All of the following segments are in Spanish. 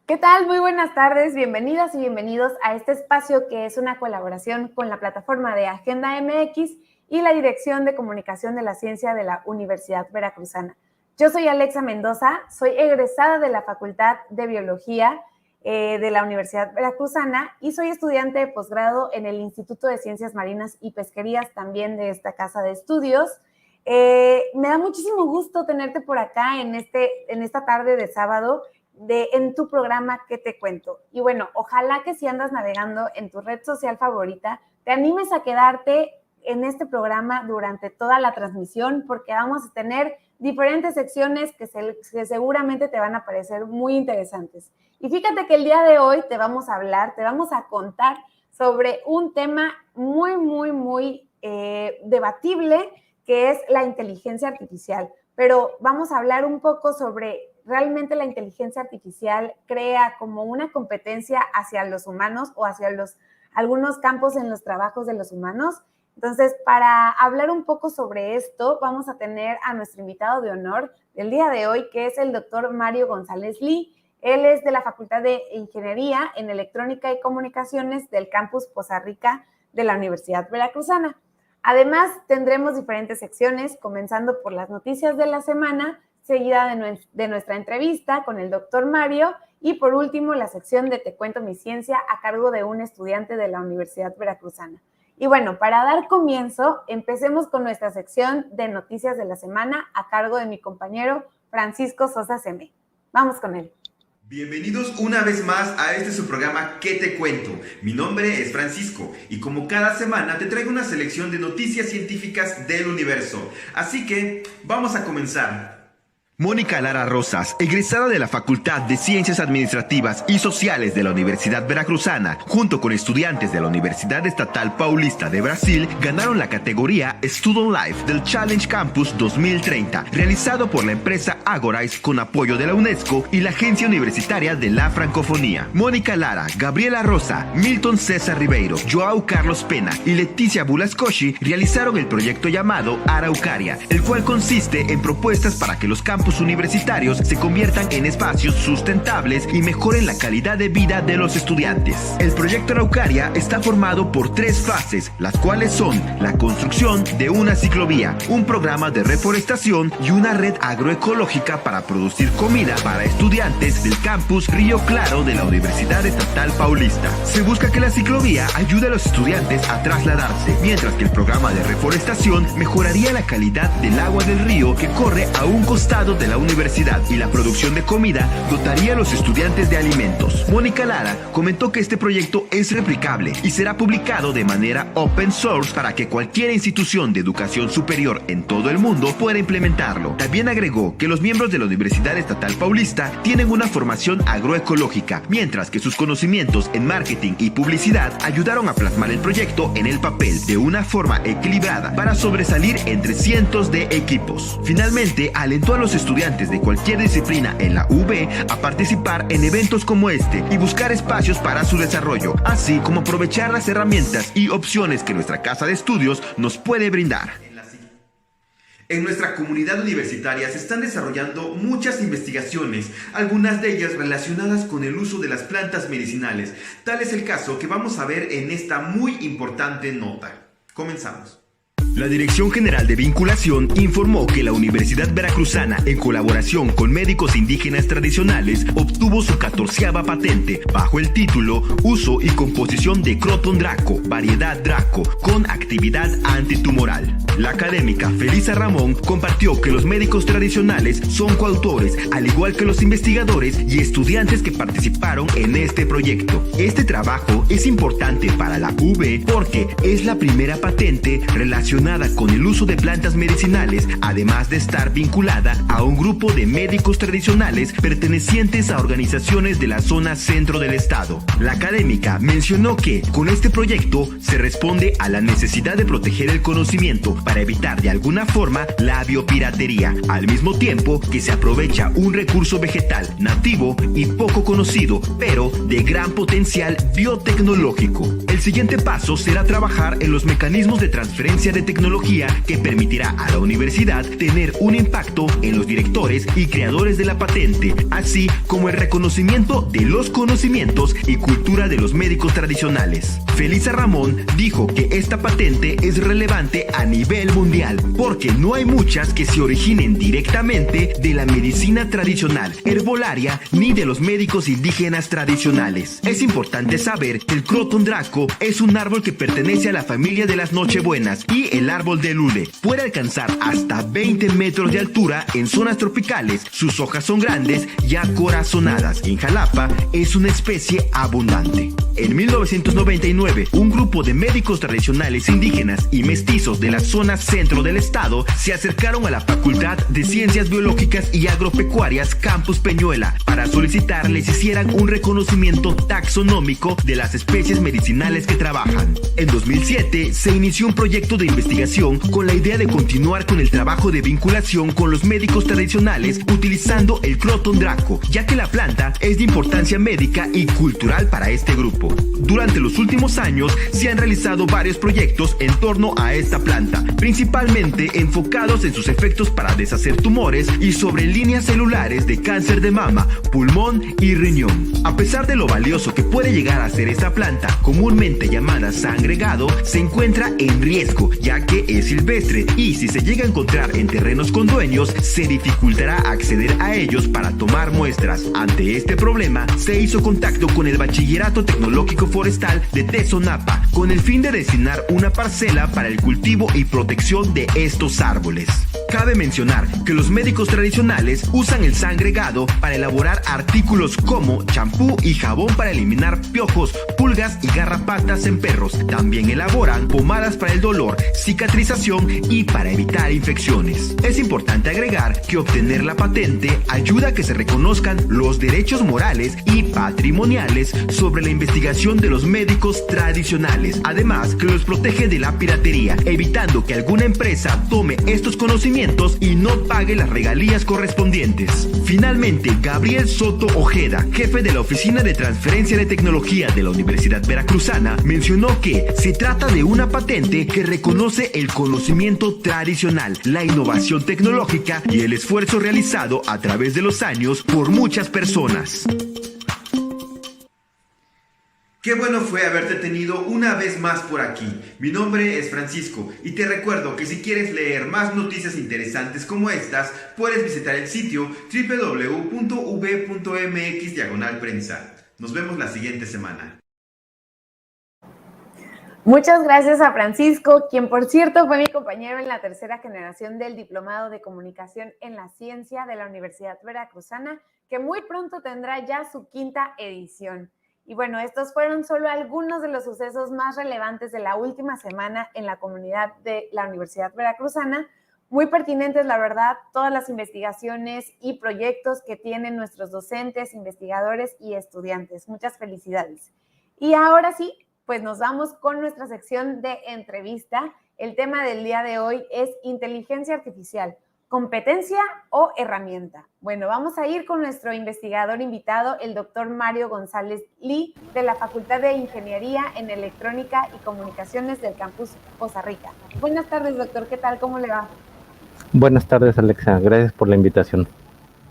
¿Qué tal? Muy buenas tardes, bienvenidas y bienvenidos a este espacio que es una colaboración con la plataforma de Agenda MX y la Dirección de Comunicación de la Ciencia de la Universidad Veracruzana. Yo soy Alexa Mendoza, soy egresada de la Facultad de Biología de la Universidad Veracruzana y soy estudiante de posgrado en el Instituto de Ciencias Marinas y Pesquerías, también de esta casa de estudios. Me da muchísimo gusto tenerte por acá en esta tarde de sábado en tu programa ¿Qué te cuento? Y bueno, ojalá que si andas navegando en tu red social favorita, te animes a quedarte en este programa durante toda la transmisión porque vamos a tener diferentes secciones que seguramente te van a parecer muy interesantes. Y fíjate que el día de hoy te vamos a contar sobre un tema muy debatible, que es la inteligencia artificial. Pero vamos a hablar un poco sobre realmente la inteligencia artificial crea como una competencia hacia los humanos o hacia algunos campos en los trabajos de los humanos. Entonces, para hablar un poco sobre esto, vamos a tener a nuestro invitado de honor del día de hoy, que es el doctor Mario González Lee. Él es de la Facultad de Ingeniería en Electrónica y Comunicaciones del campus Poza Rica de la Universidad Veracruzana. Además, tendremos diferentes secciones, comenzando por las noticias de la semana, seguida de nuestra entrevista con el doctor Mario y por último la sección de Te cuento mi ciencia a cargo de un estudiante de la Universidad Veracruzana. Y bueno, para dar comienzo, empecemos con nuestra sección de noticias de la semana a cargo de mi compañero Francisco Sosa Seme. Vamos con él. Bienvenidos una vez más a su programa ¿Qué te cuento? Mi nombre es Francisco y como cada semana te traigo una selección de noticias científicas del universo. Así que vamos a comenzar. Mónica Lara Rosas, egresada de la Facultad de Ciencias Administrativas y Sociales de la Universidad Veracruzana, junto con estudiantes de la Universidad Estatal Paulista de Brasil, ganaron la categoría Student Life del Challenge Campus 2030, realizado por la empresa Agorize con apoyo de la UNESCO y la Agencia Universitaria de la Francofonía. Mónica Lara, Gabriela Rosa, Milton César Ribeiro, Joao Carlos Pena y Leticia Bulascoshi realizaron el proyecto llamado Araucaria, el cual consiste en propuestas para que los campus universitarios se conviertan en espacios sustentables y mejoren la calidad de vida de los estudiantes. El proyecto Araucaria está formado por 3 fases, las cuales son la construcción de una ciclovía, un programa de reforestación y una red agroecológica para producir comida para estudiantes del campus Río Claro de la Universidad Estatal Paulista. Se busca que la ciclovía ayude a los estudiantes a trasladarse, mientras que el programa de reforestación mejoraría la calidad del agua del río que corre a un costado de la universidad y la producción de comida dotaría a los estudiantes de alimentos. Mónica Lara comentó que este proyecto es replicable y será publicado de manera open source para que cualquier institución de educación superior en todo el mundo pueda implementarlo. También agregó que los miembros de la Universidad Estatal Paulista tienen una formación agroecológica, mientras que sus conocimientos en marketing y publicidad ayudaron a plasmar el proyecto en el papel de una forma equilibrada para sobresalir entre cientos de equipos. Finalmente, alentó a los estudiantes de cualquier disciplina en la UB a participar en eventos como este y buscar espacios para su desarrollo, así como aprovechar las herramientas y opciones que nuestra casa de estudios nos puede brindar. En nuestra comunidad universitaria se están desarrollando muchas investigaciones, algunas de ellas relacionadas con el uso de las plantas medicinales. Tal es el caso que vamos a ver en esta muy importante nota. Comenzamos. La Dirección General de Vinculación informó que la Universidad Veracruzana, en colaboración con médicos indígenas tradicionales, obtuvo su 14ª patente bajo el título Uso y composición de Croton Draco, variedad Draco, con actividad antitumoral. La académica Felisa Ramón compartió que los médicos tradicionales son coautores, al igual que los investigadores y estudiantes que participaron en este proyecto. Este trabajo es importante para la UB porque es la primera patente relacionada con el uso de plantas medicinales, además de estar vinculada a un grupo de médicos tradicionales pertenecientes a organizaciones de la zona centro del estado. La académica mencionó que con este proyecto se responde a la necesidad de proteger el conocimiento para evitar de alguna forma la biopiratería, al mismo tiempo que se aprovecha un recurso vegetal nativo y poco conocido, pero de gran potencial biotecnológico. El siguiente paso será trabajar en los mecanismos de transferencia de tecnología que permitirá a la universidad tener un impacto en los directores y creadores de la patente, así como el reconocimiento de los conocimientos y cultura de los médicos tradicionales. Felisa Ramón dijo que esta patente es relevante a nivel mundial porque no hay muchas que se originen directamente de la medicina tradicional, herbolaria ni de los médicos indígenas tradicionales. Es importante saber que el Croton draco es un árbol que pertenece a la familia de las nochebuenas y el árbol de lule. Puede alcanzar hasta 20 metros de altura en zonas tropicales. Sus hojas son grandes y acorazonadas. En Jalapa es una especie abundante. En 1999, un grupo de médicos tradicionales indígenas y mestizos de la zona centro del estado se acercaron a la Facultad de Ciencias Biológicas y Agropecuarias Campus Peñuela para solicitar les hicieran un reconocimiento taxonómico de las especies medicinales que trabajan. En 2007 se inició un proyecto de investigación con la idea de continuar con el trabajo de vinculación con los médicos tradicionales utilizando el Croton draco, ya que la planta es de importancia médica y cultural para este grupo. Durante los últimos años se han realizado varios proyectos en torno a esta planta, principalmente enfocados en sus efectos para deshacer tumores y sobre líneas celulares de cáncer de mama, pulmón y riñón. A pesar de lo valioso que puede llegar a ser esta planta, comúnmente llamada sangre gado, se encuentra en riesgo ya que es silvestre y si se llega a encontrar en terrenos con dueños, se dificultará acceder a ellos para tomar muestras. Ante este problema, se hizo contacto con el Bachillerato Tecnológico Forestal de Tezonapa con el fin de designar una parcela para el cultivo y protección de estos árboles. Cabe mencionar que los médicos tradicionales usan el sangre gado para elaborar artículos como champú y jabón para eliminar piojos, pulgas y garrapatas en perros. También elaboran pomadas para el dolor, cicatrización y para evitar infecciones. Es importante agregar que obtener la patente ayuda a que se reconozcan los derechos morales y patrimoniales sobre la investigación de los médicos tradicionales. Además, que los protege de la piratería, evitando que alguna empresa tome estos conocimientos y no pague las regalías correspondientes. Finalmente, Gabriel Soto Ojeda, jefe de la Oficina de Transferencia de Tecnología de la Universidad Veracruzana, mencionó que se trata de una patente que reconoce el conocimiento tradicional, la innovación tecnológica y el esfuerzo realizado a través de los años por muchas personas. Qué bueno fue haberte tenido una vez más por aquí. Mi nombre es Francisco y te recuerdo que si quieres leer más noticias interesantes como estas, puedes visitar el sitio www.v.mx/prensa. Nos vemos la siguiente semana. Muchas gracias a Francisco, quien por cierto fue mi compañero en la tercera generación del Diplomado de Comunicación en la Ciencia de la Universidad Veracruzana, que muy pronto tendrá ya su quinta edición. Y bueno, estos fueron solo algunos de los sucesos más relevantes de la última semana en la comunidad de la Universidad Veracruzana. Muy pertinentes, la verdad, todas las investigaciones y proyectos que tienen nuestros docentes, investigadores y estudiantes. Muchas felicidades. Y ahora sí, pues nos vamos con nuestra sección de entrevista. El tema del día de hoy es inteligencia artificial. ¿Competencia o herramienta? Bueno, vamos a ir con nuestro investigador invitado, el doctor Mario González Lee, de la Facultad de Ingeniería en Electrónica y Comunicaciones del Campus Poza Rica. Buenas tardes, doctor. ¿Qué tal? ¿Cómo le va? Buenas tardes, Alexa. Gracias por la invitación.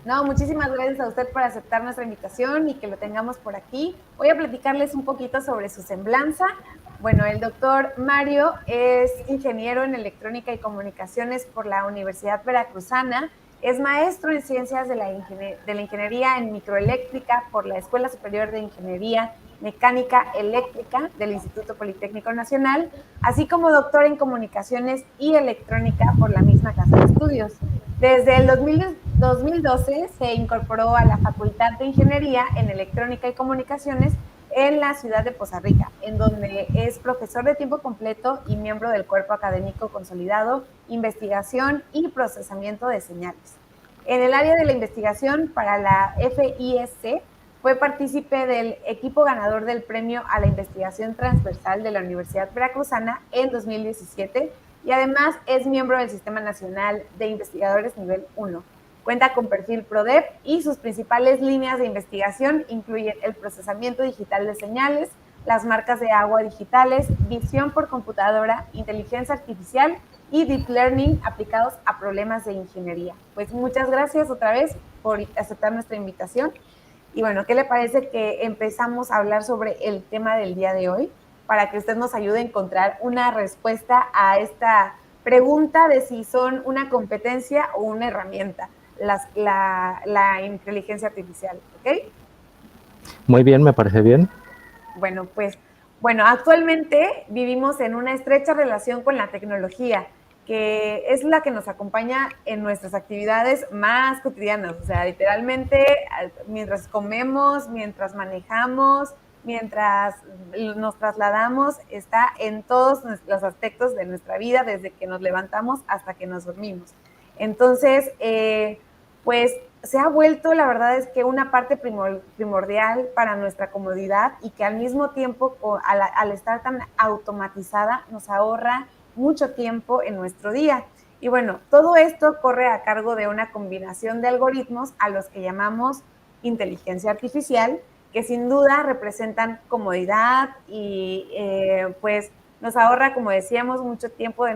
No, muchísimas gracias a usted por aceptar nuestra invitación y que lo tengamos por aquí. Voy a platicarles un poquito sobre su semblanza. Bueno, el doctor Mario es ingeniero en electrónica y comunicaciones por la Universidad Veracruzana, es maestro en ciencias de la ingeniería en microeléctrica por la Escuela Superior de Ingeniería Mecánica Eléctrica del Instituto Politécnico Nacional, así como doctor en comunicaciones y electrónica por la misma casa de estudios. Desde el 2012 se incorporó a la Facultad de Ingeniería en Electrónica y Comunicaciones en la ciudad de Poza Rica, en donde es profesor de tiempo completo y miembro del Cuerpo Académico Consolidado, Investigación y Procesamiento de Señales. En el área de la investigación para la FISC, fue partícipe del equipo ganador del Premio a la Investigación Transversal de la Universidad Veracruzana en 2017 y además es miembro del Sistema Nacional de Investigadores Nivel 1. Cuenta con perfil PRODEP y sus principales líneas de investigación incluyen el procesamiento digital de señales, las marcas de agua digitales, visión por computadora, inteligencia artificial y deep learning aplicados a problemas de ingeniería. Pues muchas gracias otra vez por aceptar nuestra invitación. Y bueno, ¿qué le parece que empezamos a hablar sobre el tema del día de hoy? Para que usted nos ayude a encontrar una respuesta a esta pregunta de si son una competencia o una herramienta, la inteligencia artificial, ¿ok? Muy bien, me parece bien. Bueno, pues, actualmente vivimos en una estrecha relación con la tecnología, que es la que nos acompaña en nuestras actividades más cotidianas, o sea, literalmente mientras comemos, mientras manejamos, mientras nos trasladamos, está en todos los aspectos de nuestra vida, desde que nos levantamos hasta que nos dormimos. Entonces, pues se ha vuelto, la verdad es que una parte primordial para nuestra comodidad y que al mismo tiempo, al estar tan automatizada, nos ahorra mucho tiempo en nuestro día. Y bueno, todo esto corre a cargo de una combinación de algoritmos a los que llamamos inteligencia artificial, que sin duda representan comodidad y pues nos ahorra, como decíamos, mucho tiempo de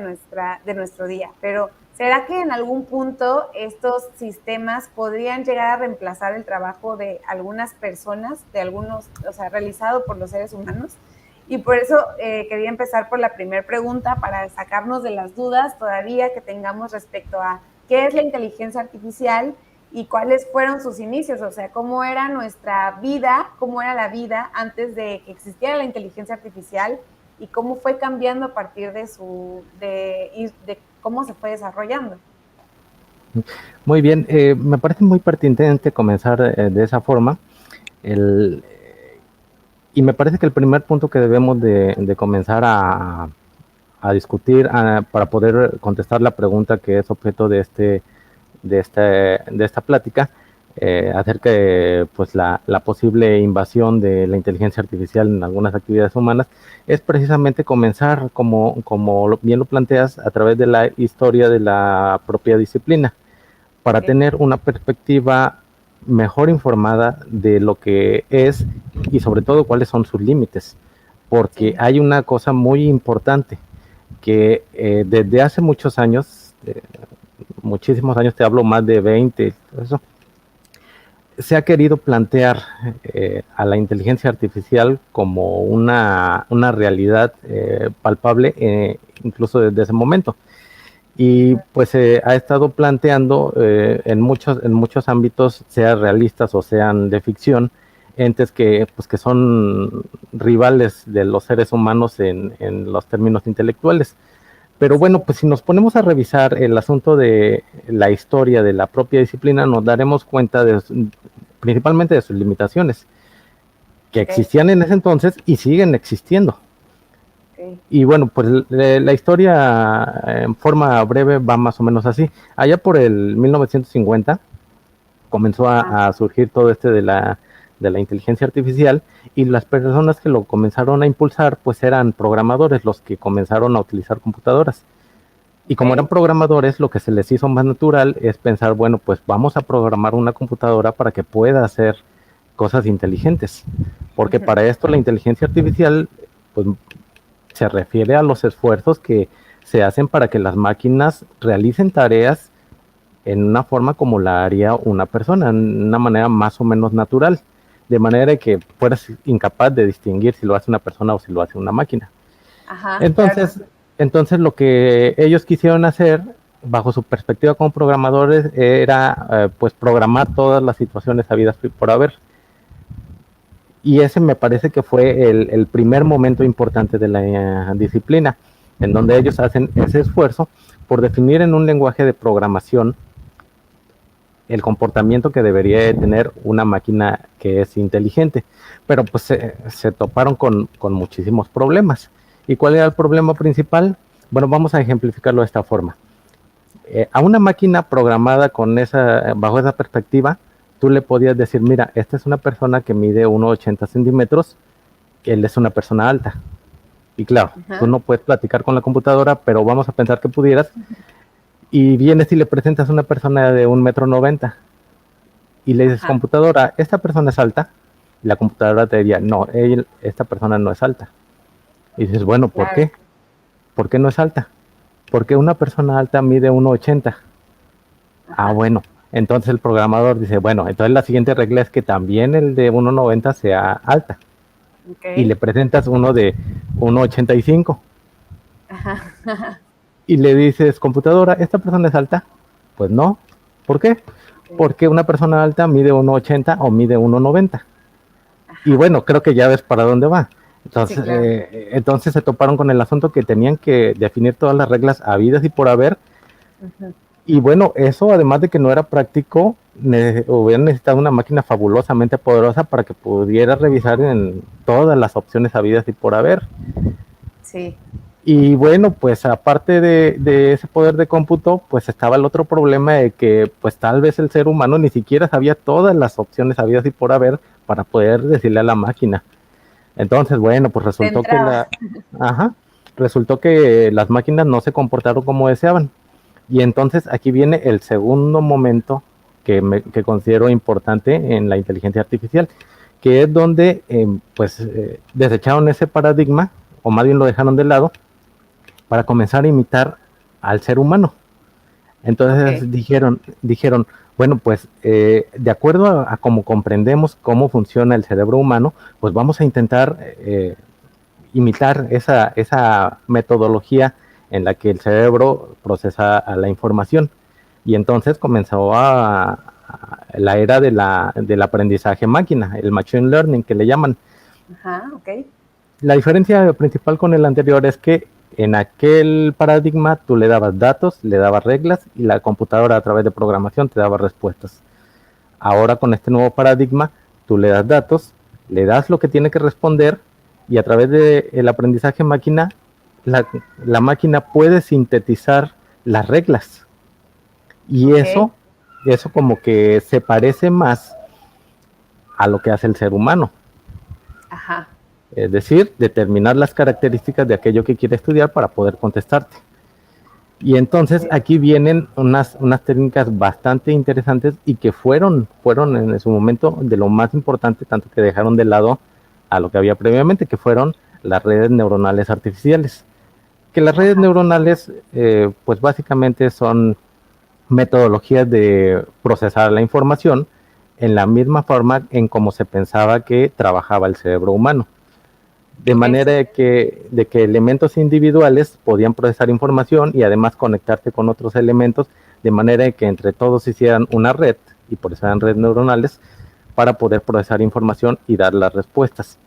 nuestro día. Pero ¿será que en algún punto estos sistemas podrían llegar a reemplazar el trabajo de algunas personas, realizado por los seres humanos? Y por eso quería empezar por la primera pregunta para sacarnos de las dudas todavía que tengamos respecto a qué es la inteligencia artificial y cuáles fueron sus inicios, o sea, cómo era nuestra vida, cómo era la vida antes de que existiera la inteligencia artificial y cómo fue cambiando a partir de cómo se fue desarrollando. Muy bien, me parece muy pertinente comenzar de esa forma. Y me parece que el primer punto que debemos de comenzar a discutir para poder contestar la pregunta que es objeto de esta plática acerca de pues, la posible invasión de la inteligencia artificial en algunas actividades humanas, es precisamente comenzar, como bien lo planteas, a través de la historia de la propia disciplina, para tener una perspectiva mejor informada de lo que es y sobre todo cuáles son sus límites, porque hay una cosa muy importante que desde hace muchos años, muchísimos años, te hablo más de 20, eso, se ha querido plantear a la inteligencia artificial como una realidad palpable incluso desde ese momento. Y pues ha estado planteando en muchos ámbitos, sean realistas o sean de ficción, entes que son rivales de los seres humanos en los términos intelectuales. Pero bueno, pues si nos ponemos a revisar el asunto de la historia de la propia disciplina, nos daremos cuenta principalmente de sus limitaciones, que existían en ese entonces y siguen existiendo. Y bueno, pues la historia en forma breve va más o menos así. Allá por el 1950 comenzó a surgir todo de la inteligencia artificial, y las personas que lo comenzaron a impulsar pues eran programadores, los que comenzaron a utilizar computadoras. Y como eran programadores, lo que se les hizo más natural es pensar, bueno, pues vamos a programar una computadora para que pueda hacer cosas inteligentes, porque para esto la inteligencia artificial pues se refiere a los esfuerzos que se hacen para que las máquinas realicen tareas en una forma como la haría una persona, en una manera más o menos natural, de manera que fueras incapaz de distinguir si lo hace una persona o si lo hace una máquina. Ajá, entonces lo que ellos quisieron hacer, bajo su perspectiva como programadores, era pues programar todas las situaciones habidas por haber. Y ese me parece que fue el primer momento importante de la disciplina, en donde ellos hacen ese esfuerzo por definir en un lenguaje de programación el comportamiento que debería tener una máquina que es inteligente. Pero pues se toparon con muchísimos problemas. ¿Y cuál era el problema principal? Bueno, vamos a ejemplificarlo de esta forma. A una máquina programada bajo esa perspectiva, tú le podías decir, mira, esta es una persona que mide 1,80 centímetros, él es una persona alta. Y claro, tú no puedes platicar con la computadora, pero vamos a pensar que pudieras. Y vienes y le presentas a una persona de 1,90 m y le dices, computadora, ¿esta persona es alta? La computadora te diría, no, esta persona no es alta. Y dices, bueno, ¿por Claro. qué? ¿Por qué no es alta? Porque una persona alta mide 1,80. Ah, Ajá. bueno. Entonces el programador dice, bueno, entonces la siguiente regla es que también el de 1,90 sea alta. Y le Ok. presentas uno de 1,85. Ajá. Y le dices, computadora, ¿esta persona es alta? Pues no. ¿Por qué? Ok. Porque una persona alta mide 1,80 o mide 1,90. Y Ajá. bueno, creo que ya ves para dónde va. Sí, Entonces, claro. entonces se toparon con el asunto que tenían que definir todas las reglas habidas y por haber. Ujú. Y bueno, eso además de que no era práctico, hubieran necesitado una máquina fabulosamente poderosa para que pudiera revisar en todas las opciones habidas y por haber. Sí. Y bueno, pues aparte de ese poder de cómputo, pues estaba el otro problema de que pues tal vez el ser humano ni siquiera sabía todas las opciones habidas y por haber para poder decirle a la máquina. Entonces, bueno, pues De entrada. ajá, resultó que las máquinas no se comportaron como deseaban. Y entonces aquí viene el segundo momento que considero importante en la inteligencia artificial, que es donde desecharon ese paradigma, o más bien lo dejaron de lado, para comenzar a imitar al ser humano. Ok. Entonces dijeron, bueno, pues de acuerdo a cómo comprendemos cómo funciona el cerebro humano, pues vamos a intentar imitar esa metodología en la que el cerebro procesa la información. Y entonces comenzó la era del aprendizaje máquina, el machine learning que le llaman. Ajá. Ok. La diferencia principal con el anterior es que en aquel paradigma tú le dabas datos, le dabas reglas y la computadora a través de programación te daba respuestas. Ahora con este nuevo paradigma tú le das datos, le das lo que tiene que responder y a través del aprendizaje máquina la máquina puede sintetizar las reglas. Y Ok. eso como que se parece más a lo que hace el ser humano. Ajá. Es decir, determinar las características de aquello que quiere estudiar para poder contestarte. Y entonces Ok. aquí vienen unas técnicas bastante interesantes y que fueron en su momento de lo más importante, tanto que dejaron de lado a lo que había previamente, que fueron las redes neuronales artificiales. Que las redes Ajá. neuronales, pues básicamente son metodologías de procesar la información en la misma forma en como se pensaba que trabajaba el cerebro humano. De Ok. manera de que elementos individuales podían procesar información y además conectarse con otros elementos, de manera de que entre todos hicieran una red, y por eso eran redes neuronales, para poder procesar información y dar las respuestas.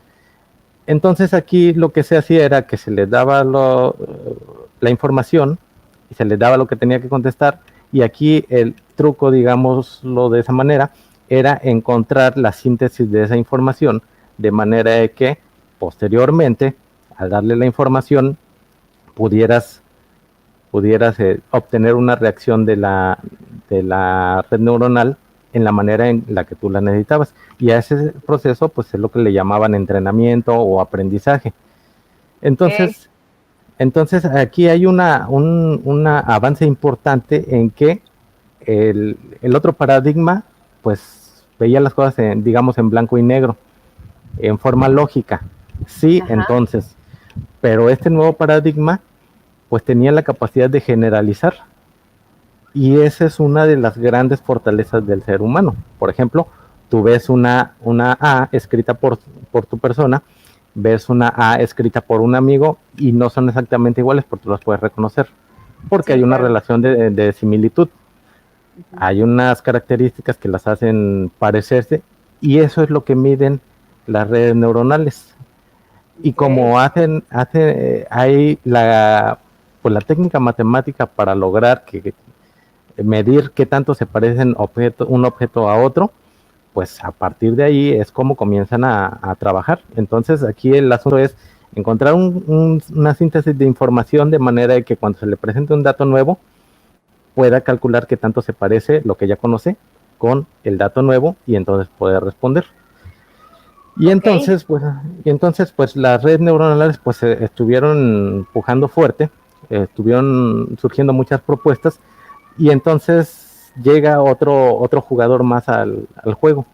Entonces aquí lo que se hacía era que se les daba la información y se les daba lo que tenía que contestar, y aquí el truco, digámoslo de esa manera, era encontrar la síntesis de esa información, de manera de que posteriormente, al darle la información, pudieras, pudieras obtener una reacción de la red neuronal en la manera en la que tú la necesitabas. Y a ese proceso, pues es lo que le llamaban entrenamiento o aprendizaje. Ok. Entonces, entonces aquí hay un avance importante en que el otro paradigma, pues veía las cosas, digamos, en blanco y negro, en forma lógica. Sí, Ajá. entonces, pero este nuevo paradigma, pues tenía la capacidad de generalizar. Y esa es una de las grandes fortalezas del ser humano. Por ejemplo, tú ves una A escrita por tu persona, ves una A escrita por un amigo y no son exactamente iguales porque tú las puedes reconocer, porque Sí, hay una claro. relación de similitud. Ujú. Hay unas características que las hacen parecerse y eso es lo que miden las redes neuronales. Y Ok. como hay pues la técnica matemática para lograr medir qué tanto se parecen un objeto a otro, pues a partir de ahí es como comienzan a trabajar. Entonces aquí el asunto es encontrar una síntesis de información de manera de que cuando se le presente un dato nuevo pueda calcular qué tanto se parece lo que ya conoce con el dato nuevo y entonces poder responder. Y Ok. entonces, pues, las redes neuronales pues estuvieron empujando fuerte, estuvieron surgiendo muchas propuestas y entonces llega otro jugador más al juego,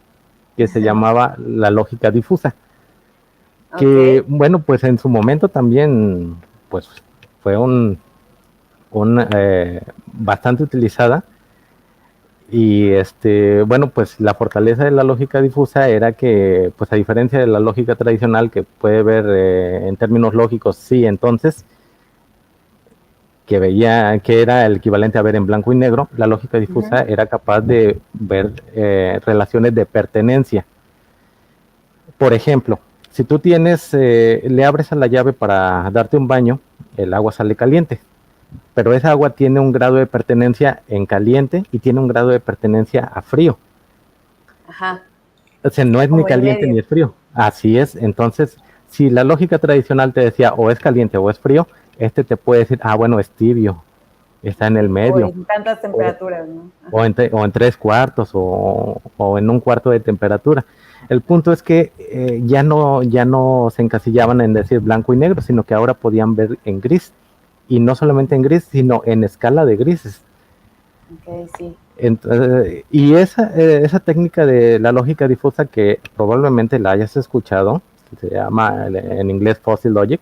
que se llamaba la lógica difusa, que Ok. bueno, pues en su momento también pues fue bastante utilizada. Y bueno, pues la fortaleza de la lógica difusa era que, pues a diferencia de la lógica tradicional, que puede ver en términos lógicos sí, entonces, que veía que era el equivalente a ver en blanco y negro, la lógica difusa Ujú, era capaz de ver relaciones de pertenencia. Por ejemplo, si tú le abres a la llave para darte un baño, el agua sale caliente, pero esa agua tiene un grado de pertenencia en caliente y tiene un grado de pertenencia a frío. ajá, O sea, no es ni como en caliente medio. ni es frío. Así es. Entonces, si la lógica tradicional te decía o es caliente o es frío, te puede decir, ah, bueno, es tibio, está en el O medio, en tantas o, temperaturas, ¿no? Ajá. o en 3 cuartos, o en un cuarto de temperatura. El punto es que ya no se encasillaban en decir blanco y negro, sino que ahora podían ver en gris. Y no solamente en gris, sino en escala de grises. Ok, sí. Y esa técnica de la lógica difusa, que probablemente la hayas escuchado, se llama en inglés Fuzzy Logic,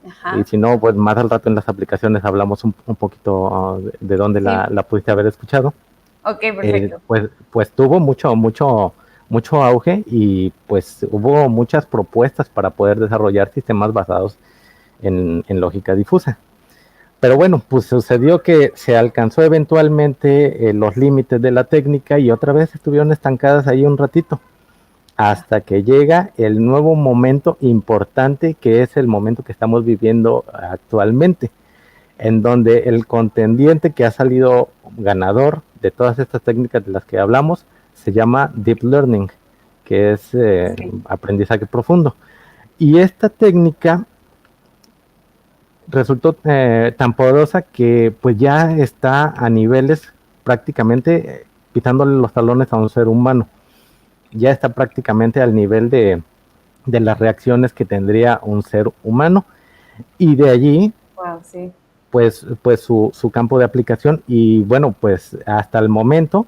y Ajá. si no, pues más al rato en las aplicaciones hablamos un poquito de dónde Sí. la pudiste haber escuchado. Ok, perfecto. Pues tuvo mucho auge, y pues hubo muchas propuestas para poder desarrollar sistemas basados en lógica difusa. Pero bueno, pues sucedió que se alcanzó eventualmente los límites de la técnica, y otra vez estuvieron estancadas ahí un ratito, hasta que llega el nuevo momento importante, que es el momento que estamos viviendo actualmente, en donde el contendiente que ha salido ganador de todas estas técnicas de las que hablamos se llama Deep Learning, que es Sí. aprendizaje profundo. Y esta técnica resultó tan poderosa que pues ya está a niveles prácticamente pisándole los talones a un ser humano. Ya está prácticamente al nivel de las reacciones que tendría un ser humano, y de allí Wow, sí. pues su campo de aplicación. Y bueno, pues hasta el momento,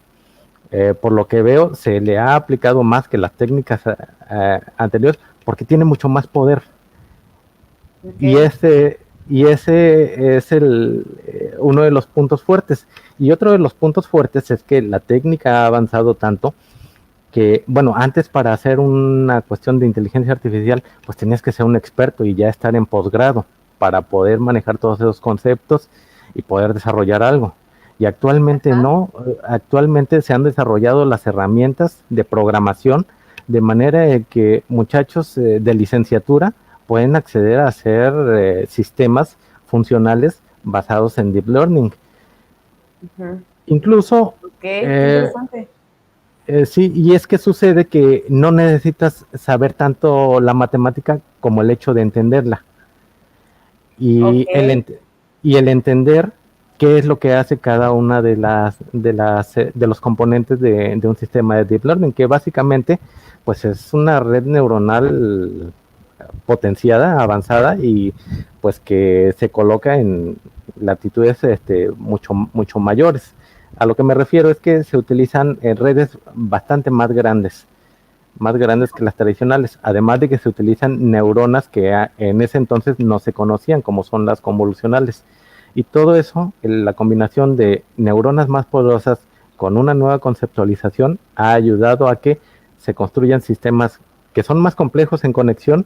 por lo que veo, se le ha aplicado más que las técnicas anteriores, porque tiene mucho más poder. Y Ok. ese es uno de los puntos fuertes. Y otro de los puntos fuertes es que la técnica ha avanzado tanto que, bueno, antes, para hacer una cuestión de inteligencia artificial, pues tenías que ser un experto y ya estar en posgrado para poder manejar todos esos conceptos y poder desarrollar algo. Y actualmente Ajá. no, actualmente se han desarrollado las herramientas de programación, de manera que muchachos de licenciatura pueden acceder a hacer sistemas funcionales basados en deep learning. Ujú. Incluso, Ok, qué eh, interesante. sí, y es que sucede que no necesitas saber tanto la matemática como el hecho de entenderla. Ok. Y y el entender qué es lo que hace cada una de los componentes de un sistema de deep learning, que básicamente pues es una red neuronal potenciada, avanzada, y pues que se coloca en latitudes mucho mayores. A lo que me refiero es que se utilizan redes bastante más grandes que las tradicionales, además de que se utilizan neuronas que en ese entonces no se conocían, como son las convolucionales. Y todo eso, la combinación de neuronas más poderosas con una nueva conceptualización, ha ayudado a que se construyan sistemas que son más complejos en conexión,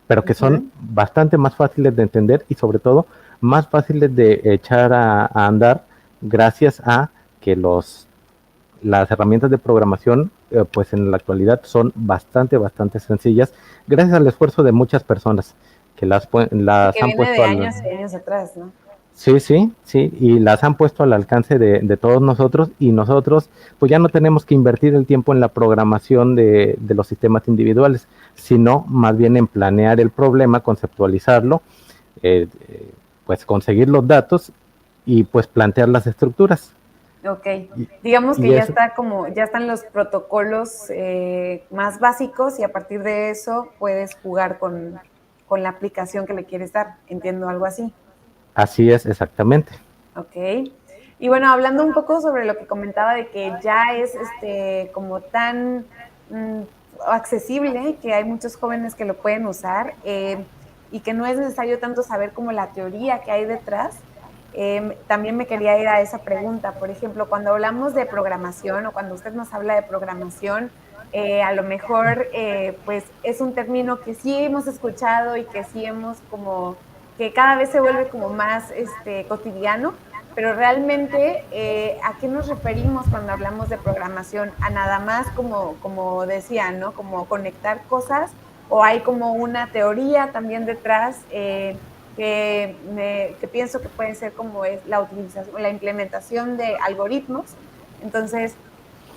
pero que son Ujú. bastante más fáciles de entender, y sobre todo más fáciles de echar a andar, gracias a que las herramientas de programación, pues en la actualidad son bastante sencillas, gracias al esfuerzo de muchas personas que Y las que han viene de puesto años y años atrás, ¿no? sí, y las han puesto al alcance de todos nosotros, y nosotros pues ya no tenemos que invertir el tiempo en la programación de los sistemas individuales, sino más bien en planear el problema, conceptualizarlo, eh, eh, pues conseguir los datos y pues plantear las estructuras. Ok. Y, Digamos que y ya eso, está como, ya están los protocolos más básicos y a partir de eso puedes jugar con la aplicación que le quieres dar. Entiendo algo así. así es exactamente. Ok. Y bueno, hablando un poco sobre lo que comentaba de que ya es como tan accesible, que hay muchos jóvenes que lo pueden usar y que no es necesario tanto saber como la teoría que hay detrás. También me quería ir a esa pregunta. Por ejemplo, cuando hablamos de programación o cuando usted nos habla de programación, a lo mejor pues es un término que sí hemos escuchado y que sí hemos como, que cada vez se vuelve como más cotidiano, pero realmente ¿a qué nos referimos cuando hablamos de programación? ¿A nada más como decían, ¿no? Como conectar cosas, o hay como una teoría también detrás que pienso que puede ser como es la utilización, la implementación de algoritmos? Entonces,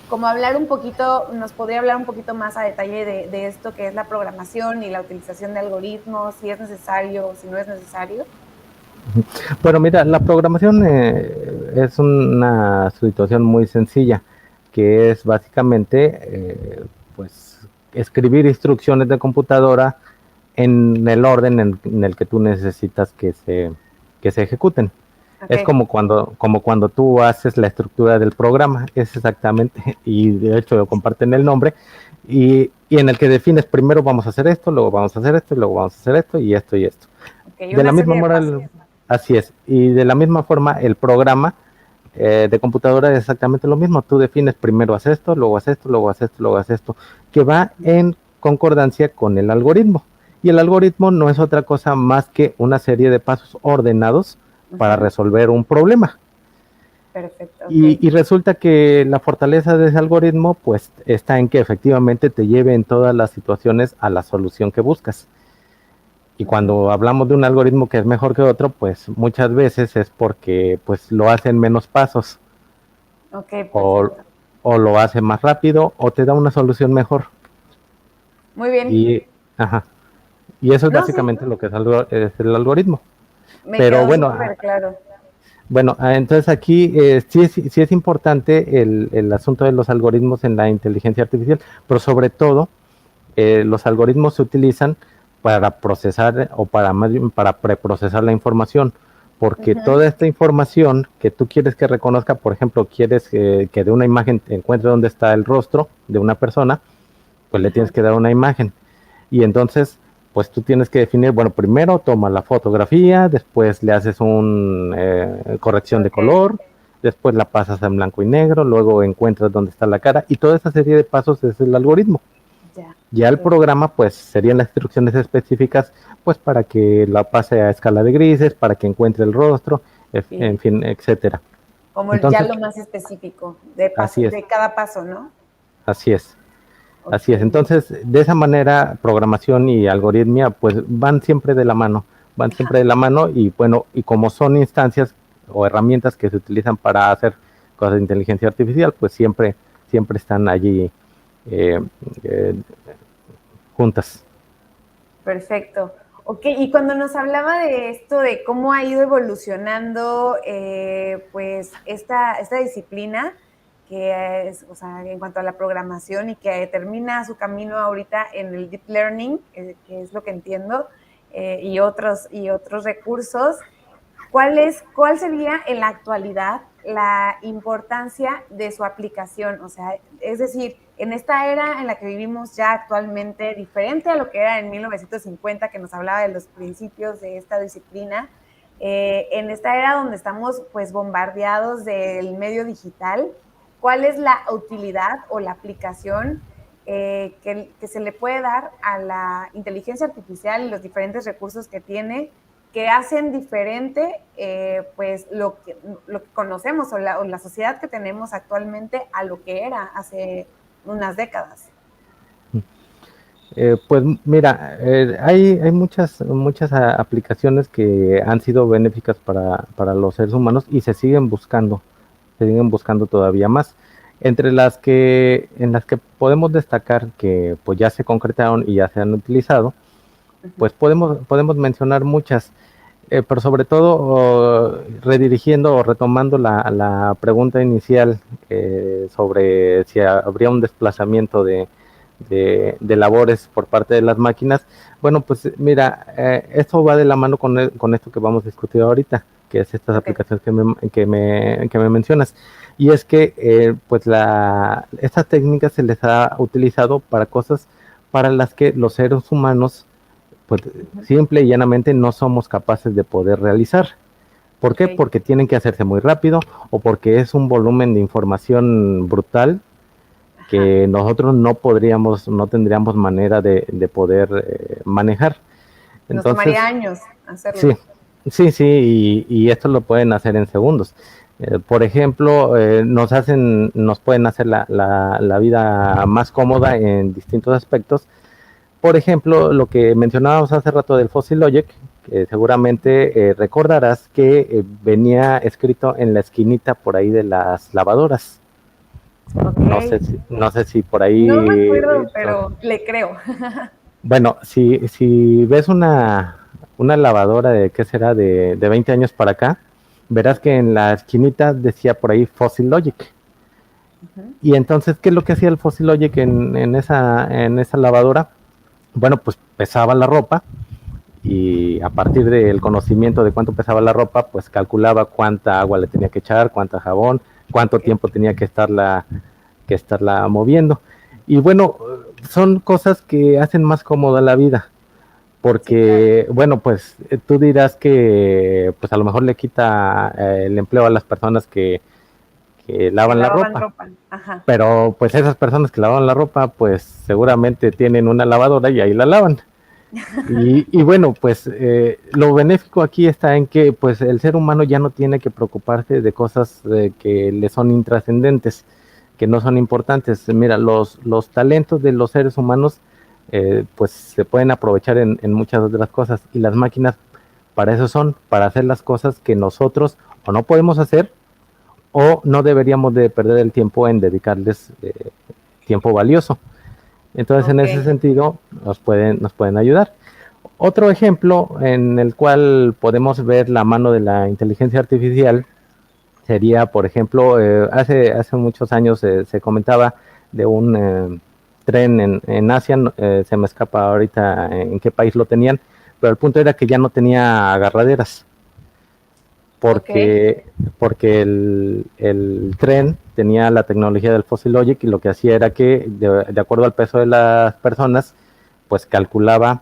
como hablar un poquito, nos podría hablar un poquito más a detalle de esto que es la programación y la utilización de algoritmos, si es necesario o si no es necesario. Bueno, mira, la programación es una situación muy sencilla, que es básicamente pues escribir instrucciones de computadora en el orden en el que tú necesitas que se ejecuten. Okay. Es como cuando tú haces la estructura del programa, es exactamente, y de hecho lo comparten el nombre, y en el que defines primero vamos a hacer esto, luego vamos a hacer esto, y luego vamos a hacer esto, y esto, y esto. Okay, de la misma manera, así es, y de la misma forma el programa de computadora es exactamente lo mismo. Tú defines primero haz esto, luego haz esto, luego haz esto, luego haz esto, que va en concordancia con el algoritmo. Y el algoritmo no es otra cosa más que una serie de pasos ordenados para resolver un problema. Perfecto. Okay. Y resulta que la fortaleza de ese algoritmo pues está en que efectivamente te lleve en todas las situaciones a la solución que buscas. Y cuando hablamos de un algoritmo que es mejor que otro, pues muchas veces es porque pues lo hace en menos pasos. Okay, o lo hace más rápido o te da una solución mejor. Muy bien. Y eso es básicamente lo que es el algoritmo. Pero bueno, claro. Bueno, entonces aquí sí es importante el asunto de los algoritmos en la inteligencia artificial, pero sobre todo los algoritmos se utilizan para procesar o para preprocesar la información, porque toda esta información que tú quieres que reconozca, por ejemplo, quieres que de una imagen te encuentre dónde está el rostro de una persona, pues le tienes que dar una imagen. Y entonces, pues tú tienes que definir, bueno, primero toma la fotografía, después le haces una corrección de color, después la pasas en blanco y negro, luego encuentras dónde está la cara, y toda esa serie de pasos es el algoritmo. Ya el programa, pues, serían las instrucciones específicas, pues, para que la pase a escala de grises, para que encuentre el rostro, en fin, etcétera. Como entonces, ya lo más específico de cada paso, ¿no? Así es. Okay. Así es. Entonces, de esa manera, programación y algoritmia, pues, van siempre de la mano. Y bueno, y como son instancias o herramientas que se utilizan para hacer cosas de inteligencia artificial, pues siempre están allí juntas. Perfecto. Ok, y cuando nos hablaba de esto, de cómo ha ido evolucionando pues esta disciplina, que es, o sea, en cuanto a la programación y que termina su camino ahorita en el deep learning, que es lo que entiendo, y otros recursos, ¿cuál sería en la actualidad la importancia de su aplicación? O sea, es decir, en esta era en la que vivimos ya actualmente, diferente a lo que era en 1950, que nos hablaba de los principios de esta disciplina, en esta era donde estamos pues bombardeados del medio digital, ¿cuál es la utilidad o la aplicación que se le puede dar a la inteligencia artificial y los diferentes recursos que tiene, que hacen diferente pues lo que conocemos o la sociedad que tenemos actualmente a lo que era hace unas décadas? Pues mira, hay muchas aplicaciones que han sido benéficas para los seres humanos y se siguen buscando todavía más. Entre en las que podemos destacar que pues ya se concretaron y ya se han utilizado, pues podemos mencionar muchas, pero sobre todo redirigiendo o retomando la pregunta inicial sobre si habría un desplazamiento de labores por parte de las máquinas. Bueno, pues mira, esto va de la mano con esto que vamos a discutir ahorita, que es estas Ok. aplicaciones que me mencionas. Y es que pues estas técnicas se les ha utilizado para cosas para las que los seres humanos pues Ujú. simple y llanamente no somos capaces de poder realizar. ¿Por qué? Ok. Porque tienen que hacerse muy rápido o porque es un volumen de información brutal Ajá. que nosotros no tendríamos manera de poder manejar. Nos tomaría Entonces, años hacerlo. sí, y esto lo pueden hacer en segundos. Por ejemplo, nos pueden hacer la vida más cómoda en distintos aspectos. Por ejemplo, lo que mencionábamos hace rato del Fuzzy Logic, que seguramente recordarás que venía escrito en la esquinita por ahí de las lavadoras. Ok. No sé si por No me ahí. acuerdo, pero le creo. Bueno, si ves una lavadora de, ¿qué será? De 20 años para acá, verás que en la esquinita decía por ahí Fuzzy Logic. Ujú. Y entonces, ¿qué es lo que hacía el Fuzzy Logic en esa lavadora? Bueno, pues pesaba la ropa y a partir del conocimiento de cuánto pesaba la ropa, pues calculaba cuánta agua le tenía que echar, cuánta jabón, cuánto Ok. tiempo tenía que estarla moviendo. Y bueno, son cosas que hacen más cómoda la vida, Sí, claro. porque, bueno, pues tú dirás que pues a lo mejor le quita el empleo a las personas que Que lavan la lavaban ropa, ropa. Ajá. pero pues esas personas que lavan la ropa, pues seguramente tienen una lavadora y ahí la lavan. Y bueno, pues lo benéfico aquí está en que pues el ser humano ya no tiene que preocuparse de cosas que le son intrascendentes, que no son importantes. Mira, los talentos de los seres humanos pues se pueden aprovechar en muchas otras cosas y las máquinas para eso son, para hacer las cosas que nosotros o no podemos hacer o no deberíamos de perder el tiempo en dedicarles tiempo valioso. Entonces, en Ok. ese sentido, nos pueden ayudar. Otro ejemplo en el cual podemos ver la mano de la inteligencia artificial sería, por ejemplo, hace muchos años se comentaba de un tren en Asia, se me escapa ahorita en qué país lo tenían, pero el punto era que ya no tenía agarraderas, Ok. porque, porque el tren tenía la tecnología del Fuzzy Logic y lo que hacía era que, de acuerdo al peso de las personas, pues calculaba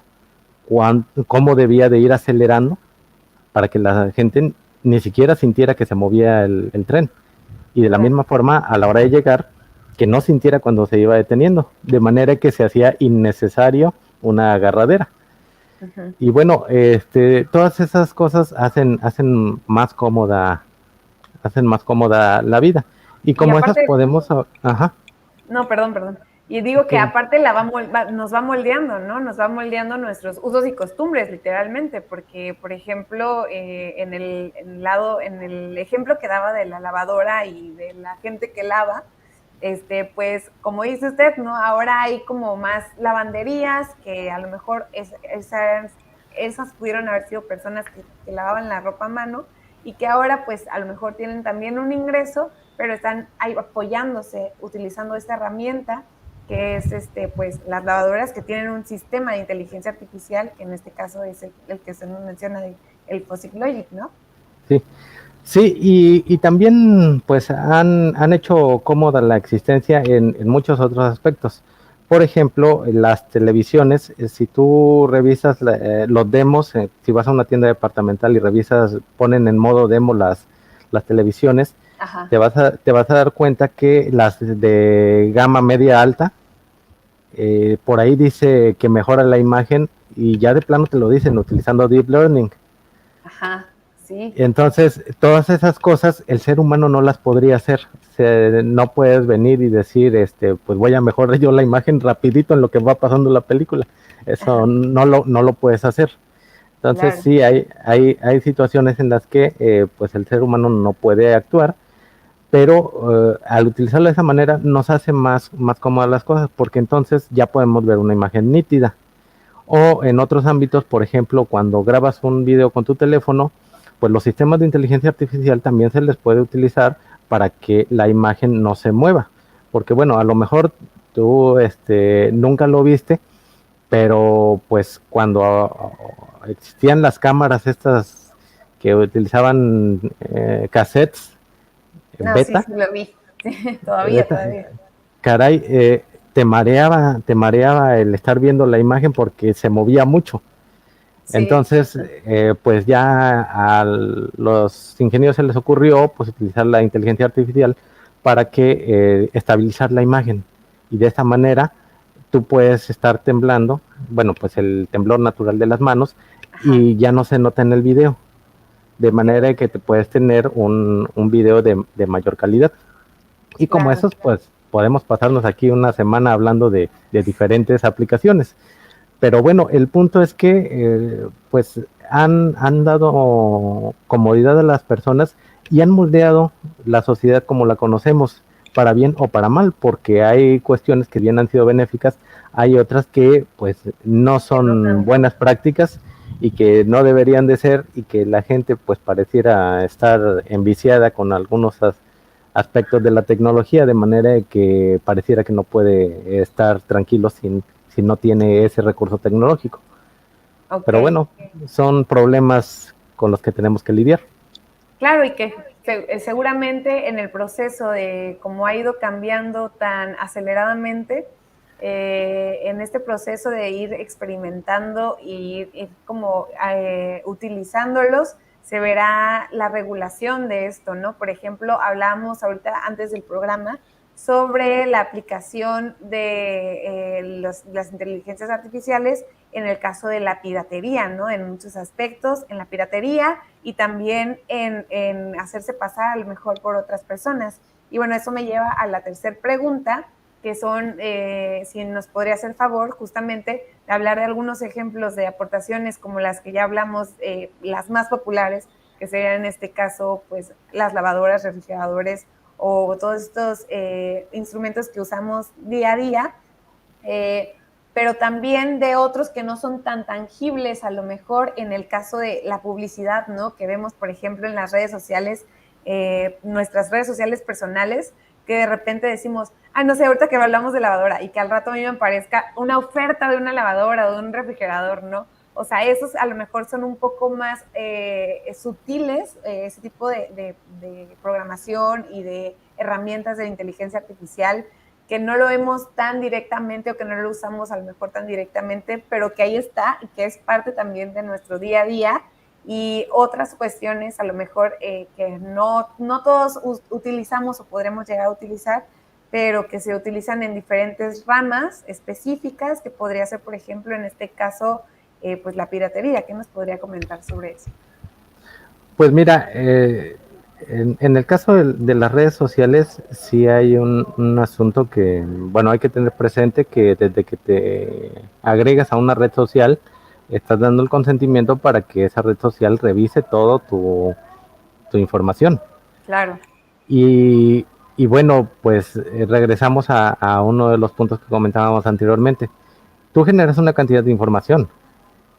cómo debía de ir acelerando para que la gente ni siquiera sintiera que se movía el tren. Y de la Claro. misma forma, a la hora de llegar, que no sintiera cuando se iba deteniendo, de manera que se hacía innecesario una agarradera. Ujú. Y bueno, todas esas cosas hacen más cómoda la vida. Y Y como esas aparte, podemos, ajá, no, perdón, perdón. Y digo que sí, aparte nos va moldeando, ¿no? Nos va moldeando nuestros usos y costumbres, literalmente, porque, por ejemplo, en el ejemplo que daba de la lavadora y de la gente que lava, pues, como dice usted, ¿no? Ahora hay como más lavanderías que a lo mejor esas pudieron haber sido personas que lavaban la ropa a mano y que ahora, pues, a lo mejor tienen también un ingreso, pero están ahí apoyándose, utilizando esta herramienta que es pues las lavadoras que tienen un sistema de inteligencia artificial, que en este caso es el que se nos menciona, el Fuzzy Logic, ¿no? sí. Sí, y también pues han hecho cómoda la existencia en muchos otros aspectos. Por ejemplo, las televisiones, si tú revisas los demos, si vas a una tienda departamental y revisas, ponen en modo demo las televisiones, Ajá. te vas a dar cuenta que las de gama media alta, por ahí dice que mejora la imagen y ya de plano te lo dicen utilizando Deep Learning. Ajá. Sí. Entonces, todas esas cosas el ser humano no las podría hacer. No puedes venir y decir, pues voy a mejorar yo la imagen rapidito en lo que va pasando la película. Eso Ajá. no lo puedes hacer. Entonces, Claro. sí, hay situaciones en las que pues el ser humano no puede actuar, pero al utilizarlo de esa manera nos hace más cómodas las cosas, porque entonces ya podemos ver una imagen nítida. O en otros ámbitos, por ejemplo, cuando grabas un video con tu teléfono, pues los sistemas de inteligencia artificial también se les puede utilizar para que la imagen no se mueva. Porque bueno, a lo mejor tú nunca lo viste, pero pues cuando existían las cámaras estas que utilizaban cassettes beta. Sí, lo vi. Sí, todavía. Caray, te mareaba el estar viendo la imagen porque se movía mucho. Sí. Entonces, pues ya a los ingenieros se les ocurrió pues utilizar la inteligencia artificial para que estabilizar la imagen, y de esta manera tú puedes estar temblando, bueno, pues el temblor natural de las manos. Ajá. Y ya no se nota en el video, de manera que te puedes tener un video de mayor calidad. Y como claro, esos, pues podemos pasarnos aquí una semana hablando de diferentes aplicaciones. Pero bueno, el punto es que pues han dado comodidad a las personas y han moldeado la sociedad como la conocemos, para bien o para mal, porque hay cuestiones que bien han sido benéficas, hay otras que pues no son buenas prácticas y que no deberían de ser, y que la gente pues pareciera estar enviciada con algunos aspectos de la tecnología, de manera que pareciera que no puede estar tranquilo si no tiene ese recurso tecnológico. Okay. Pero bueno, son problemas con los que tenemos que lidiar. Claro, y que seguramente en el proceso de cómo ha ido cambiando tan aceleradamente, en este proceso de ir experimentando y ir como utilizándolos, se verá la regulación de esto, ¿no? Por ejemplo, hablábamos ahorita antes del programa sobre la aplicación de las inteligencias artificiales en el caso de la piratería, ¿no? En muchos aspectos, en la piratería y también en hacerse pasar a lo mejor por otras personas. Y bueno, eso me lleva a la tercera pregunta, que son, si nos podría hacer favor justamente de hablar de algunos ejemplos de aportaciones como las que ya hablamos, las más populares, que serían en este caso, pues, las lavadoras, refrigeradores, o todos estos instrumentos que usamos día a día, pero también de otros que no son tan tangibles, a lo mejor en el caso de la publicidad, ¿no? Que vemos, por ejemplo, en las redes sociales, nuestras redes sociales personales, que de repente decimos, no sé, ahorita que hablamos de lavadora, y que al rato a mí me aparezca una oferta de una lavadora o de un refrigerador, ¿no? O sea, esos a lo mejor son un poco más sutiles, ese tipo de programación y de herramientas de inteligencia artificial, que no lo vemos tan directamente o que no lo usamos a lo mejor tan directamente, pero que ahí está y que es parte también de nuestro día a día, y otras cuestiones a lo mejor que no todos utilizamos o podremos llegar a utilizar, pero que se utilizan en diferentes ramas específicas, que podría ser, por ejemplo, en este caso, pues la piratería. ¿Qué nos podría comentar sobre eso? Pues mira, en el caso de las redes sociales sí hay un asunto que, bueno, hay que tener presente, que desde que te agregas a una red social, estás dando el consentimiento para que esa red social revise todo tu información. Claro. Y bueno, pues regresamos a uno de los puntos que comentábamos anteriormente. Tú generas una cantidad de información,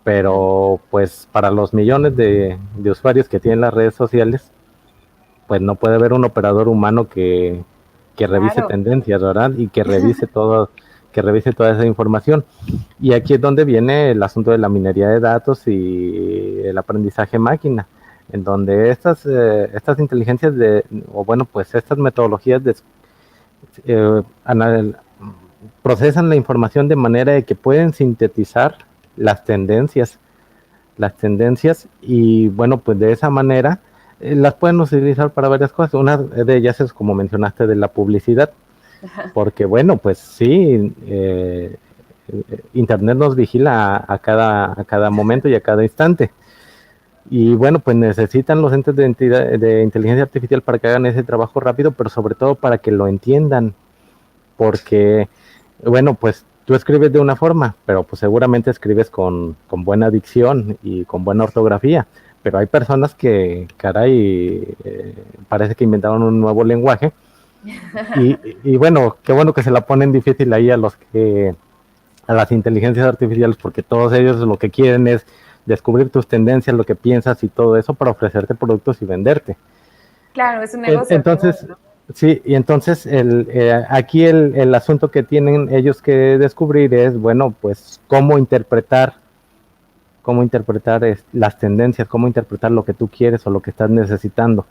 pero pues para los millones de usuarios que tienen las redes sociales, pues no puede haber un operador humano que revise claro. tendencias, ¿verdad? Y que revise todo, que revise toda esa información. Y aquí es donde viene el asunto de la minería de datos y el aprendizaje máquina, en donde estas inteligencias pues estas metodologías procesan la información de manera de que pueden sintetizar las tendencias, y bueno, pues de esa manera las pueden utilizar para varias cosas. Una de ellas es, como mencionaste, de la publicidad, porque bueno, pues sí, Internet nos vigila a cada momento y a cada instante, y bueno, pues necesitan los entes de inteligencia artificial para que hagan ese trabajo rápido, pero sobre todo para que lo entiendan, porque bueno, pues tú escribes de una forma, pero pues seguramente escribes con buena dicción y con buena ortografía, pero hay personas que, caray, parece que inventaron un nuevo lenguaje, y bueno que se la ponen difícil ahí a las inteligencias artificiales, porque todos ellos lo que quieren es descubrir tus tendencias, lo que piensas y todo eso, para ofrecerte productos y venderte. Claro, es un negocio. Entonces, ¿no? Sí, y entonces aquí el asunto que tienen ellos que descubrir es, bueno, pues cómo interpretar cómo interpretar las tendencias, cómo interpretar lo que tú quieres o lo que estás necesitando.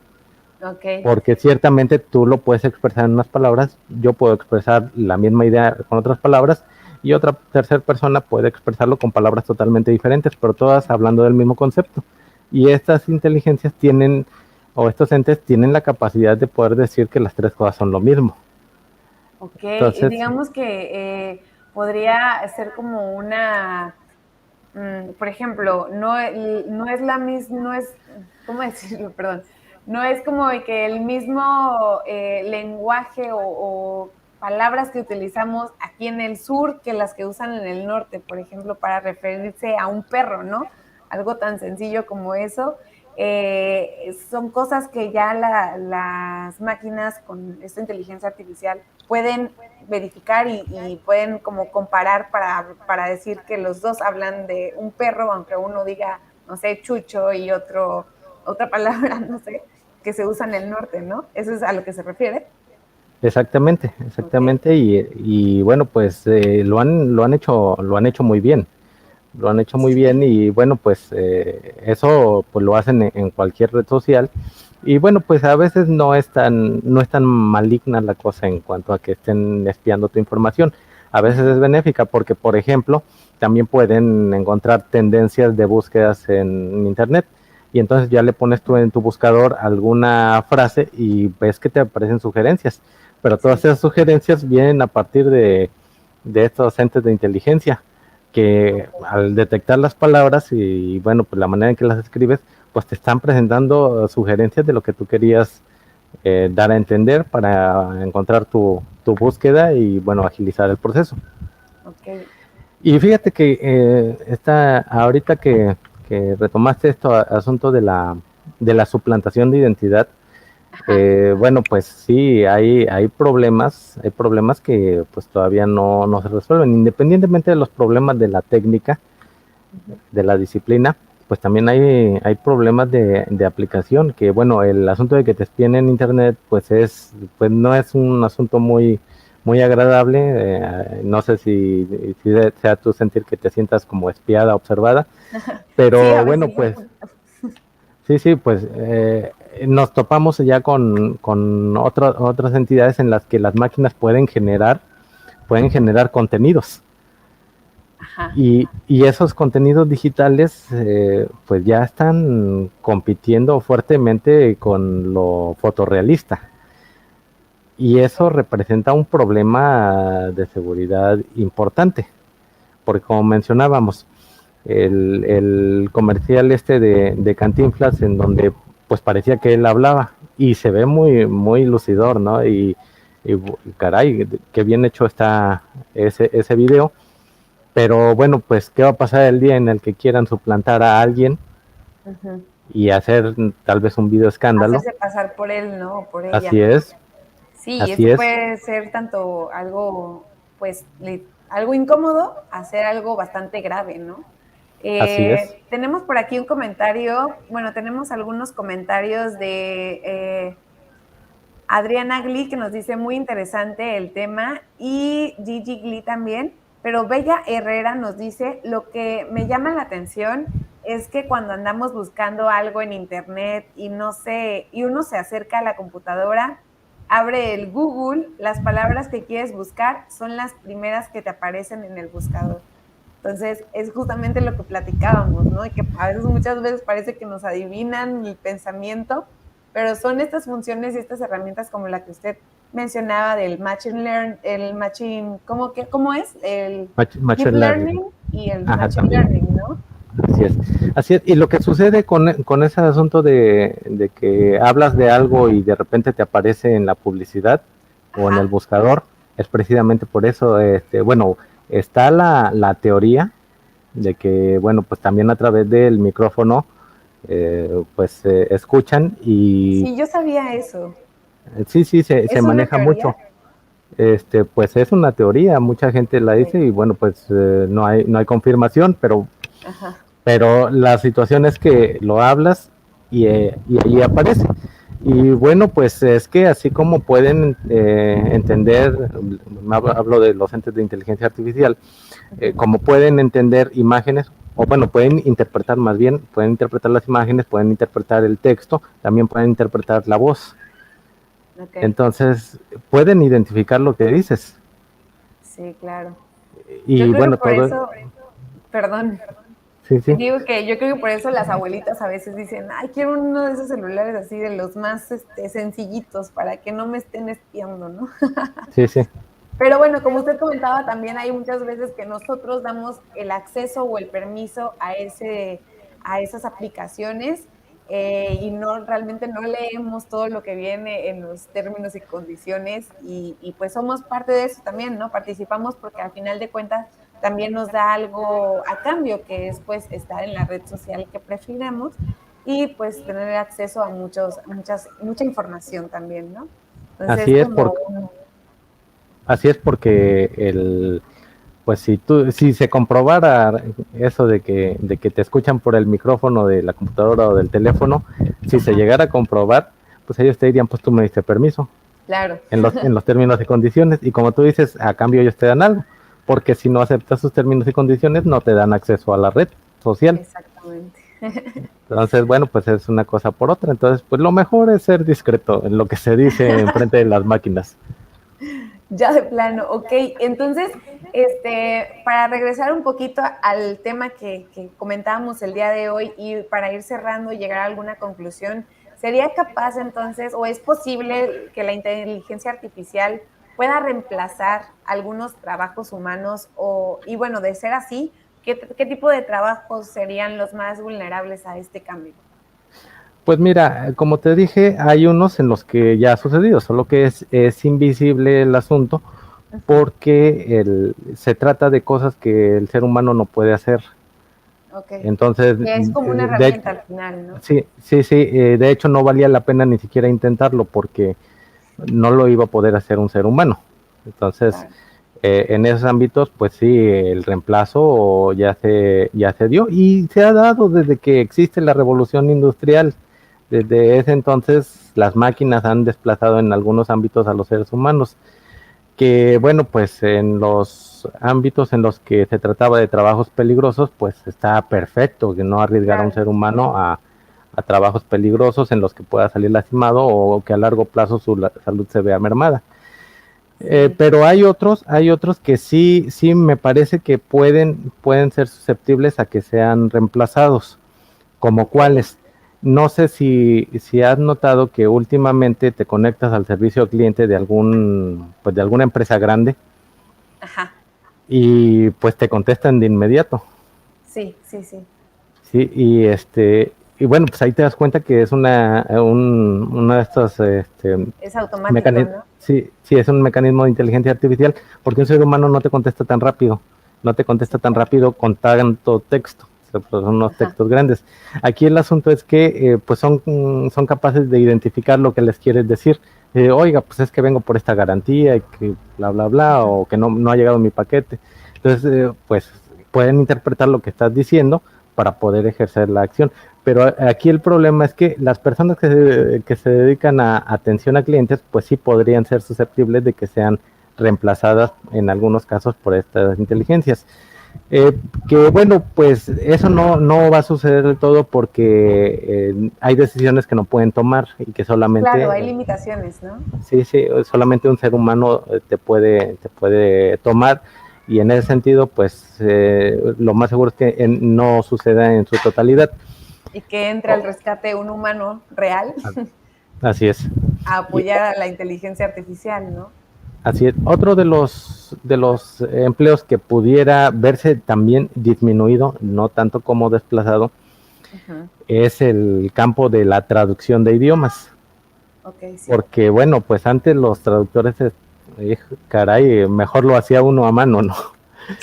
Okay. Porque ciertamente tú lo puedes expresar en unas palabras, yo puedo expresar la misma idea con otras palabras y otra tercera persona puede expresarlo con palabras totalmente diferentes, pero todas hablando del mismo concepto. Y estas inteligencias tienen, o estos entes tienen la capacidad de poder decir que las tres cosas son lo mismo. Ok, Entonces, y digamos que podría ser como una, por ejemplo, no es la misma, no es, ¿cómo decirlo? Perdón. No es como que el mismo lenguaje o palabras que utilizamos aquí en el sur que las que usan en el norte, por ejemplo, para referirse a un perro, ¿no? Algo tan sencillo como eso. Son cosas que ya las máquinas con esta inteligencia artificial pueden verificar y pueden como comparar para decir que los dos hablan de un perro, aunque uno diga, no sé, chucho y otra palabra, no sé, que se usa en el norte, ¿no? ¿Eso es a lo que se refiere? exactamente, Okay. y bueno, pues lo han hecho muy bien. Lo han hecho muy bien Sí. y bueno, pues eso pues lo hacen en cualquier red social y bueno, pues a veces no es tan maligna la cosa en cuanto a que estén espiando tu información. A veces es benéfica porque, por ejemplo, también pueden encontrar tendencias de búsquedas en internet y entonces ya le pones tú en tu buscador alguna frase y ves que te aparecen sugerencias, pero todas Sí. esas sugerencias vienen a partir de estos entes de inteligencia que al detectar las palabras y bueno, pues la manera en que las escribes, pues te están presentando sugerencias de lo que tú querías dar a entender para encontrar tu búsqueda y bueno, agilizar el proceso. Ok. Y fíjate que ahorita que retomaste esto, asunto de la suplantación de identidad, Ajá. bueno, pues sí, hay problemas que pues todavía no se resuelven, independientemente de los problemas de la técnica, de la disciplina, pues también hay problemas de aplicación, que bueno, el asunto de que te espíen en internet, pues no es un asunto muy agradable, no sé si sea tu sentir que te sientas como espiada, observada, Sí, a pero bueno, veces. pues sí, pues nos topamos ya con otras entidades en las que las máquinas pueden generar contenidos. Ajá. Y esos contenidos digitales pues ya están compitiendo fuertemente con lo fotorrealista. Y eso representa un problema de seguridad importante, porque como mencionábamos, el comercial de Cantinflas en donde pues parecía que él hablaba y se ve muy lucidor, ¿no? Y caray, qué bien hecho está ese video. Pero bueno, pues, ¿qué va a pasar el día en el que quieran suplantar a alguien Ujú. y hacer tal vez un video escándalo? Hacerse pasar por él, ¿no? O por Así ella. es, Sí, y así eso es, puede ser tanto algo, pues, algo incómodo, a ser algo bastante grave, ¿no? así es. Tenemos por aquí un comentario, bueno, tenemos algunos comentarios de Adriana Glee, que nos dice muy interesante el tema, y Gigi Glee también, pero Bella Herrera nos dice, lo que me llama la atención es que cuando andamos buscando algo en internet y no sé, y uno se acerca a la computadora, abre el Google, las palabras que quieres buscar son las primeras que te aparecen en el buscador. Entonces, es justamente lo que platicábamos, ¿no? Y que a veces, muchas veces parece que nos adivinan el pensamiento, pero son estas funciones y estas herramientas como la que usted mencionaba del machine learning, el machine, ¿cómo es? El deep Machine learning. learning y el Ajá, machine también. learning, ¿no? Así es. Así es. Y lo que sucede con ese asunto de que hablas de algo y de repente te aparece en la publicidad o en el Ajá. buscador, es precisamente por eso, bueno, está la teoría de que, bueno, pues también a través del micrófono, pues escuchan y Sí, yo sabía eso. sí, se ¿Es una maneja teoría? mucho. Pues es una teoría, mucha gente la dice Ok. y bueno, pues no hay confirmación, Ajá. pero la situación es que lo hablas y ahí aparece. Y bueno, pues es que así como pueden entender, hablo de los entes de inteligencia artificial, Uh -huh. como pueden entender imágenes o bueno, pueden interpretar más bien, pueden interpretar las imágenes, pueden interpretar el texto, también pueden interpretar la voz. Okay. Entonces, pueden identificar lo que dices. Sí, claro. Y Yo creo bueno, que por todo... eso, perdón, Sí, sí. digo que yo creo que por eso las abuelitas a veces dicen, ay, quiero uno de esos celulares así, de los más sencillitos, para que no me estén espiando, ¿no? Sí, sí. Pero bueno, como usted comentaba, también hay muchas veces que nosotros damos el acceso o el permiso a esas aplicaciones y no realmente no leemos todo lo que viene en los términos y condiciones y pues somos parte de eso también, ¿no? Participamos porque al final de cuentas también nos da algo a cambio, que es pues estar en la red social que prefiramos y pues tener acceso a mucha información también, ¿no? Entonces Así es es, como así es porque pues si se comprobara eso de que te escuchan por el micrófono de la computadora o del teléfono, si se llegara a comprobar, pues ellos te dirían, pues tú me diste permiso. Claro. En los términos y condiciones, y como tú dices, a cambio ellos te dan algo, porque si no aceptas sus términos y condiciones, no te dan acceso a la red social. Exactamente. Entonces, bueno, pues es una cosa por otra. Entonces, pues lo mejor es ser discreto en lo que se dice en frente de las máquinas. Ya de plano, ok. Entonces, para regresar un poquito al tema que comentábamos el día de hoy y para ir cerrando y llegar a alguna conclusión, ¿sería capaz entonces o es posible que la inteligencia artificial pueda reemplazar algunos trabajos humanos? Y bueno, de ser así, ¿qué tipo de trabajos serían los más vulnerables a este cambio? Pues mira, como te dije, hay unos en los que ya ha sucedido, solo que es invisible el asunto porque se trata de cosas que el ser humano no puede hacer. Ok. Entonces, Que es como una herramienta al final, ¿no? sí, sí, sí, de hecho no valía la pena ni siquiera intentarlo porque no lo iba a poder hacer un ser humano. Entonces, Claro. En esos ámbitos, pues sí, el reemplazo ya se dio y se ha dado desde que existe la revolución industrial. Desde ese entonces, las máquinas han desplazado en algunos ámbitos a los seres humanos, que bueno, pues en los ámbitos en los que se trataba de trabajos peligrosos, pues está perfecto que no arriesgar a un ser humano a trabajos peligrosos en los que pueda salir lastimado o que a largo plazo su salud se vea mermada. Pero hay otros que sí me parece que pueden ser susceptibles a que sean reemplazados, como cuáles. No sé si has notado que últimamente te conectas al servicio al cliente de pues de alguna empresa grande. Ajá. Y pues te contestan de inmediato. Sí, sí, sí. Sí, y bueno, pues ahí te das cuenta que es una de estas Es automático, ¿no? sí, sí, es un mecanismo de inteligencia artificial, porque un ser humano no te contesta tan rápido, no te contesta tan rápido con tanto texto, son unos textos grandes. Aquí el asunto es que pues son capaces de identificar lo que les quieres decir. Oiga, pues es que vengo por esta garantía y que bla, bla, bla, o que no ha llegado mi paquete. Entonces, pues pueden interpretar lo que estás diciendo para poder ejercer la acción. Pero aquí el problema es que las personas que se dedican a atención a clientes, pues sí podrían ser susceptibles de que sean reemplazadas en algunos casos por estas inteligencias. Que bueno, pues eso no va a suceder del todo porque hay decisiones que no pueden tomar y que solamente... Claro, hay limitaciones, ¿no? Sí, sí, solamente un ser humano te puede tomar y en ese sentido, pues lo más seguro es que no suceda en su totalidad. Y que entre al rescate un humano real Así es. a apoyar a la inteligencia artificial, ¿no? Así es. Otro de los empleos que pudiera verse también disminuido, no tanto como desplazado, es el campo de la traducción de idiomas. Okay, sí. Porque bueno, pues antes los traductores, caray, mejor lo hacía uno a mano, ¿no?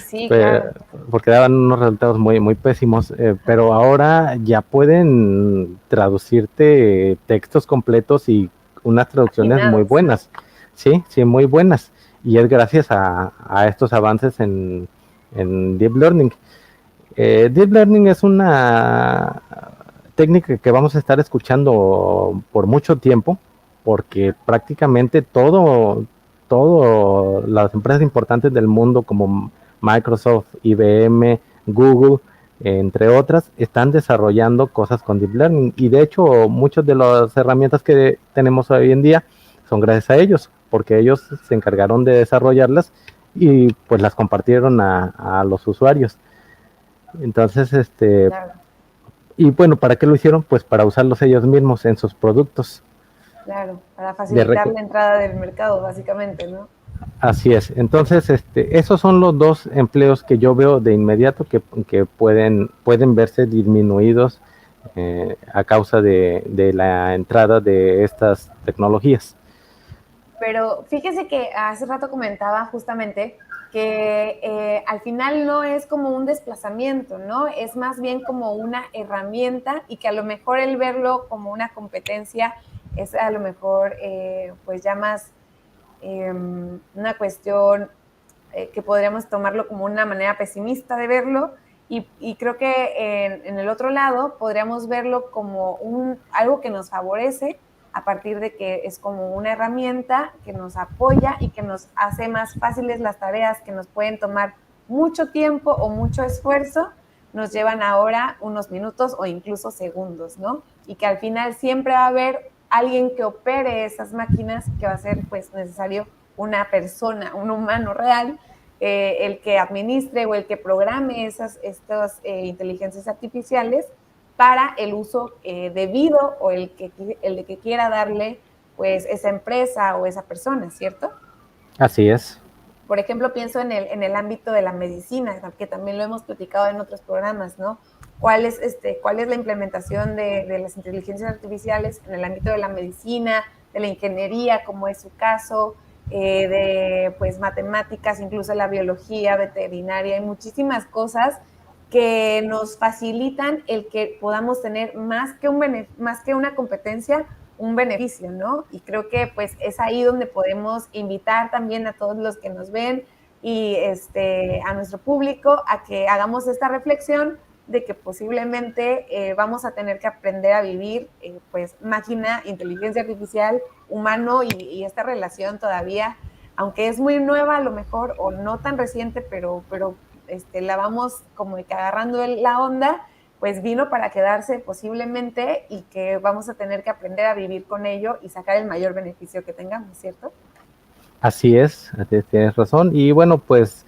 Sí, claro. Porque daban unos resultados muy, muy pésimos, pero ahora ya pueden traducirte textos completos y unas traducciones muy buenas, sí, sí, muy buenas, y es gracias a estos avances en Deep Learning. Deep Learning es una técnica que vamos a estar escuchando por mucho tiempo, porque prácticamente todo las empresas importantes del mundo como Microsoft, IBM, Google, entre otras, están desarrollando cosas con Deep Learning. Y de hecho, muchas de las herramientas que tenemos hoy en día son gracias a ellos, porque ellos se encargaron de desarrollarlas y pues las compartieron a los usuarios. Entonces, Claro. y bueno, ¿para qué lo hicieron? Pues para usarlos ellos mismos en sus productos. Claro, para facilitar la entrada del mercado, básicamente, ¿no? Así es. Entonces, esos son los dos empleos que yo veo de inmediato que pueden verse disminuidos a causa de la entrada de estas tecnologías. Pero fíjese que hace rato comentaba justamente que al final no es como un desplazamiento, ¿no? Es más bien como una herramienta y que a lo mejor el verlo como una competencia es a lo mejor pues ya más una cuestión que podríamos tomarlo como una manera pesimista de verlo y creo que en el otro lado podríamos verlo como algo que nos favorece a partir de que es como una herramienta que nos apoya y que nos hace más fáciles las tareas que nos pueden tomar mucho tiempo o mucho esfuerzo, nos llevan ahora unos minutos o incluso segundos, ¿no? Y que al final siempre va a haber alguien que opere esas máquinas, que va a ser pues necesario una persona, un humano real, el que administre o el que programe estas inteligencias artificiales para el uso debido o el de que quiera darle pues esa empresa o esa persona, ¿cierto? Así es. Por ejemplo, pienso en el ámbito de la medicina, que también lo hemos platicado en otros programas, ¿no? ¿Cuál es la implementación de las inteligencias artificiales en el ámbito de la medicina, de la ingeniería, como es su caso, de pues matemáticas, incluso la biología, veterinaria, hay muchísimas cosas que nos facilitan el que podamos tener más que una competencia, un beneficio, ¿no? Y creo que pues es ahí donde podemos invitar también a todos los que nos ven y a nuestro público a que hagamos esta reflexión de que posiblemente vamos a tener que aprender a vivir pues máquina, inteligencia artificial, humano y esta relación todavía, aunque es muy nueva a lo mejor o no tan reciente, pero la vamos como que agarrando la onda, pues vino para quedarse posiblemente y que vamos a tener que aprender a vivir con ello y sacar el mayor beneficio que tengamos, ¿cierto? Así es, tienes razón. Y bueno, pues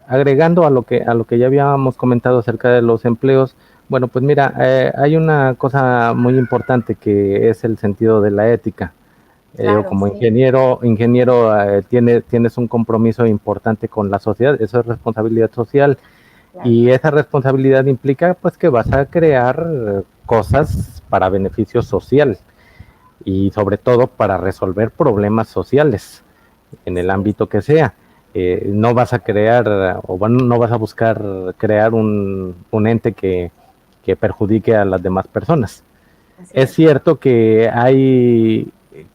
agregando a lo que ya habíamos comentado acerca de los empleos, bueno, pues mira, hay una cosa muy importante que es el sentido de la ética. Claro, como sí. ingeniero tienes un compromiso importante con la sociedad, eso es responsabilidad social. Claro. Y esa responsabilidad implica pues que vas a crear cosas para beneficio social y sobre todo para resolver problemas sociales en el ámbito que sea. No vas a crear o no vas a buscar crear un ente que perjudique a las demás personas. Es cierto que hay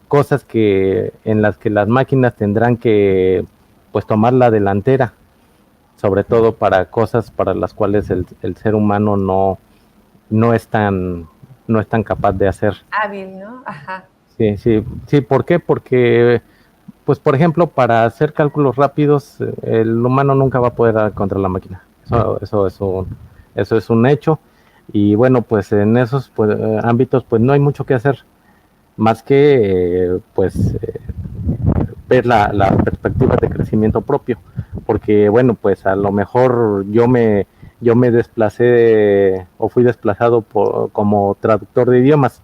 cosas en las que las máquinas tendrán que pues tomar la delantera, sobre todo para cosas para las cuales el ser humano no es tan capaz de hacer. Hábil, ¿no? Ajá. Sí, ¿por qué? Porque pues por ejemplo, para hacer cálculos rápidos, el humano nunca va a poder dar contra la máquina. Eso es un hecho. Y bueno, pues en esos ámbitos pues no hay mucho que hacer más que ver la perspectiva de crecimiento propio, porque bueno, pues a lo mejor yo me desplacé o fui desplazado como traductor de idiomas.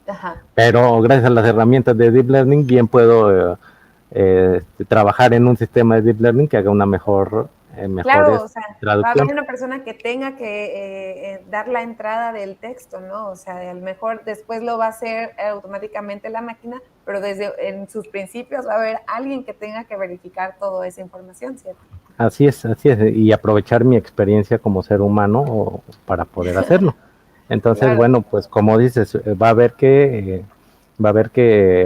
Ajá. Pero gracias a las herramientas de Deep Learning bien puedo trabajar en un sistema de Deep Learning que haga una mejor claro, o sea, traducción. Va a haber una persona que tenga que dar la entrada del texto, ¿no? O sea, a lo mejor después lo va a hacer automáticamente la máquina, pero en sus principios va a haber alguien que tenga que verificar toda esa información, ¿cierto? Así es, y aprovechar mi experiencia como ser humano para poder hacerlo. Entonces, claro. Bueno, pues como dices, va a haber que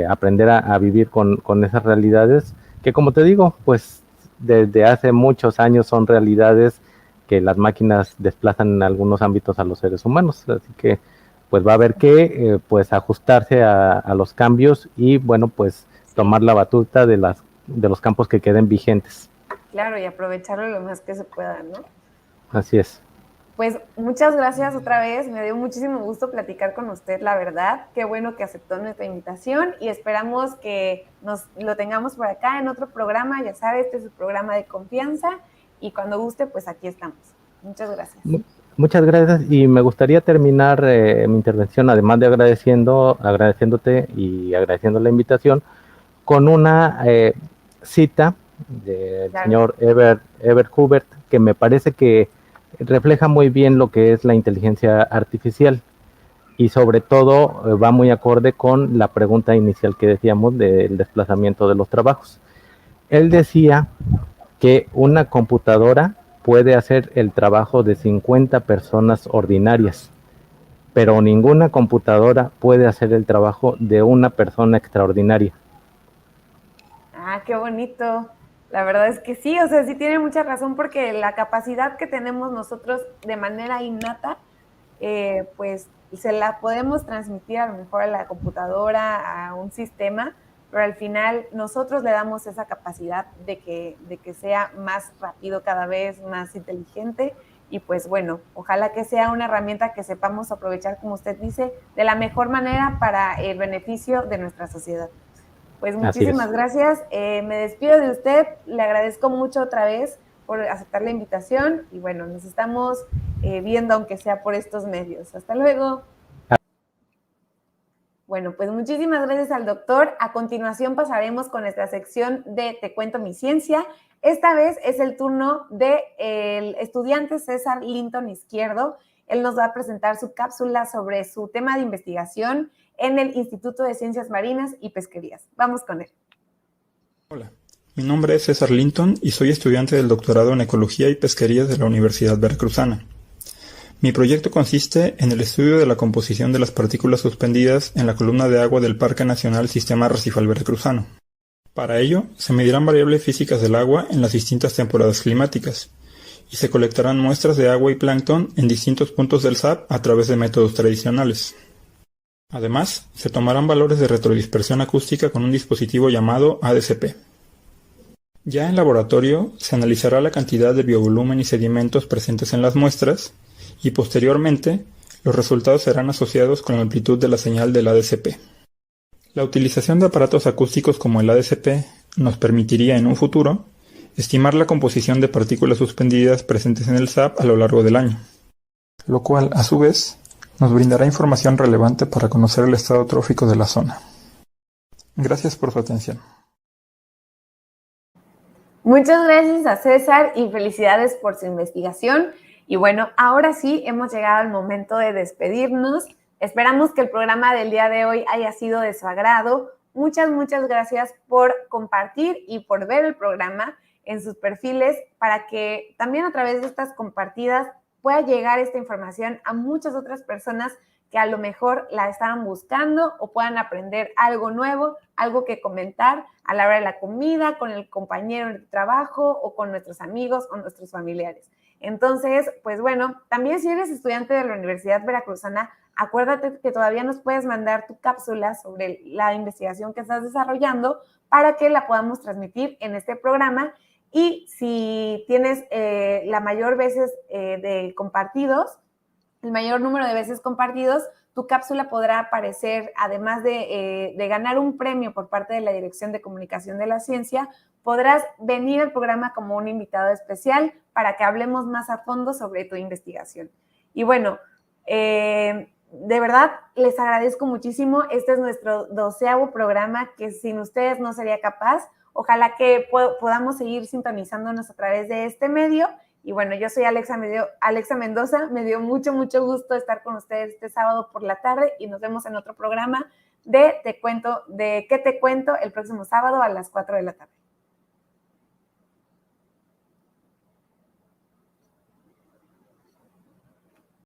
aprender a vivir con esas realidades que, como te digo, pues desde hace muchos años son realidades que las máquinas desplazan en algunos ámbitos a los seres humanos, así que pues va a haber que pues ajustarse a los cambios y bueno, pues tomar la batuta de los campos que queden vigentes. claro, y aprovecharlo lo más que se pueda, ¿no? Así es. Pues muchas gracias otra vez, me dio muchísimo gusto platicar con usted, la verdad. Qué bueno que aceptó nuestra invitación y esperamos que lo tengamos por acá en otro programa. Ya sabe, este es su programa de confianza y cuando guste, pues aquí estamos. Muchas gracias. Muchas gracias y me gustaría terminar mi intervención, además de agradeciéndote y agradeciendo la invitación, con una cita del señor Herbert Hoover, que me parece que refleja muy bien lo que es la inteligencia artificial y sobre todo va muy acorde con la pregunta inicial que decíamos del desplazamiento de los trabajos. Él decía que una computadora puede hacer el trabajo de 50 personas ordinarias, pero ninguna computadora puede hacer el trabajo de una persona extraordinaria. Ah, qué bonito. La verdad es que sí, o sea, sí tiene mucha razón porque la capacidad que tenemos nosotros de manera innata, pues se la podemos transmitir a lo mejor a la computadora, a un sistema, pero al final nosotros le damos esa capacidad de que sea más rápido cada vez, más inteligente y pues bueno, ojalá que sea una herramienta que sepamos aprovechar, como usted dice, de la mejor manera para el beneficio de nuestra sociedad. Pues muchísimas gracias. Me despido de usted. Le agradezco mucho otra vez por aceptar la invitación y bueno, nos estamos viendo aunque sea por estos medios. Hasta luego. Bueno, pues muchísimas gracias al doctor. A continuación pasaremos con nuestra sección de Te cuento mi ciencia. Esta vez es el turno del estudiante César Linton Izquierdo. Él nos va a presentar su cápsula sobre su tema de investigación en el Instituto de Ciencias Marinas y Pesquerías. Vamos con él. Hola, mi nombre es César Linton y soy estudiante del doctorado en Ecología y Pesquerías de la Universidad Veracruzana. Mi proyecto consiste en el estudio de la composición de las partículas suspendidas en la columna de agua del Parque Nacional Sistema Arrecifal Veracruzano. Para ello, se medirán variables físicas del agua en las distintas temporadas climáticas, y se colectarán muestras de agua y plancton en distintos puntos del SAP a través de métodos tradicionales. Además, se tomarán valores de retrodispersión acústica con un dispositivo llamado ADCP. Ya en laboratorio, se analizará la cantidad de biovolumen y sedimentos presentes en las muestras, y posteriormente, los resultados serán asociados con la amplitud de la señal del ADCP. La utilización de aparatos acústicos como el ADCP nos permitiría en un futuro estimar la composición de partículas suspendidas presentes en el SAP a lo largo del año, lo cual, a su vez, nos brindará información relevante para conocer el estado trófico de la zona. Gracias por su atención. Muchas gracias a César y felicidades por su investigación. Y bueno, ahora sí hemos llegado al momento de despedirnos. Esperamos que el programa del día de hoy haya sido de su agrado. Muchas gracias por compartir y por ver el programa en sus perfiles para que también a través de estas compartidas pueda llegar esta información a muchas otras personas que a lo mejor la estaban buscando o puedan aprender algo nuevo, algo que comentar a la hora de la comida, con el compañero de trabajo o con nuestros amigos o nuestros familiares. Entonces, pues bueno, también si eres estudiante de la Universidad Veracruzana, acuérdate que todavía nos puedes mandar tu cápsula sobre la investigación que estás desarrollando para que la podamos transmitir en este programa. Y si tienes la mayor veces de compartidos, el mayor número de veces compartidos, tu cápsula podrá aparecer, además de ganar un premio por parte de la Dirección de Comunicación de la Ciencia, podrás venir al programa como un invitado especial para que hablemos más a fondo sobre tu investigación. Y bueno, de verdad les agradezco muchísimo. Este es nuestro 12º programa que sin ustedes no sería capaz. Ojalá que podamos seguir sintonizándonos a través de este medio. Y bueno, yo soy Alexa Mendoza. Me dio mucho gusto estar con ustedes este sábado por la tarde y nos vemos en otro programa de ¿Qué te cuento? El próximo sábado a las 4 de la tarde.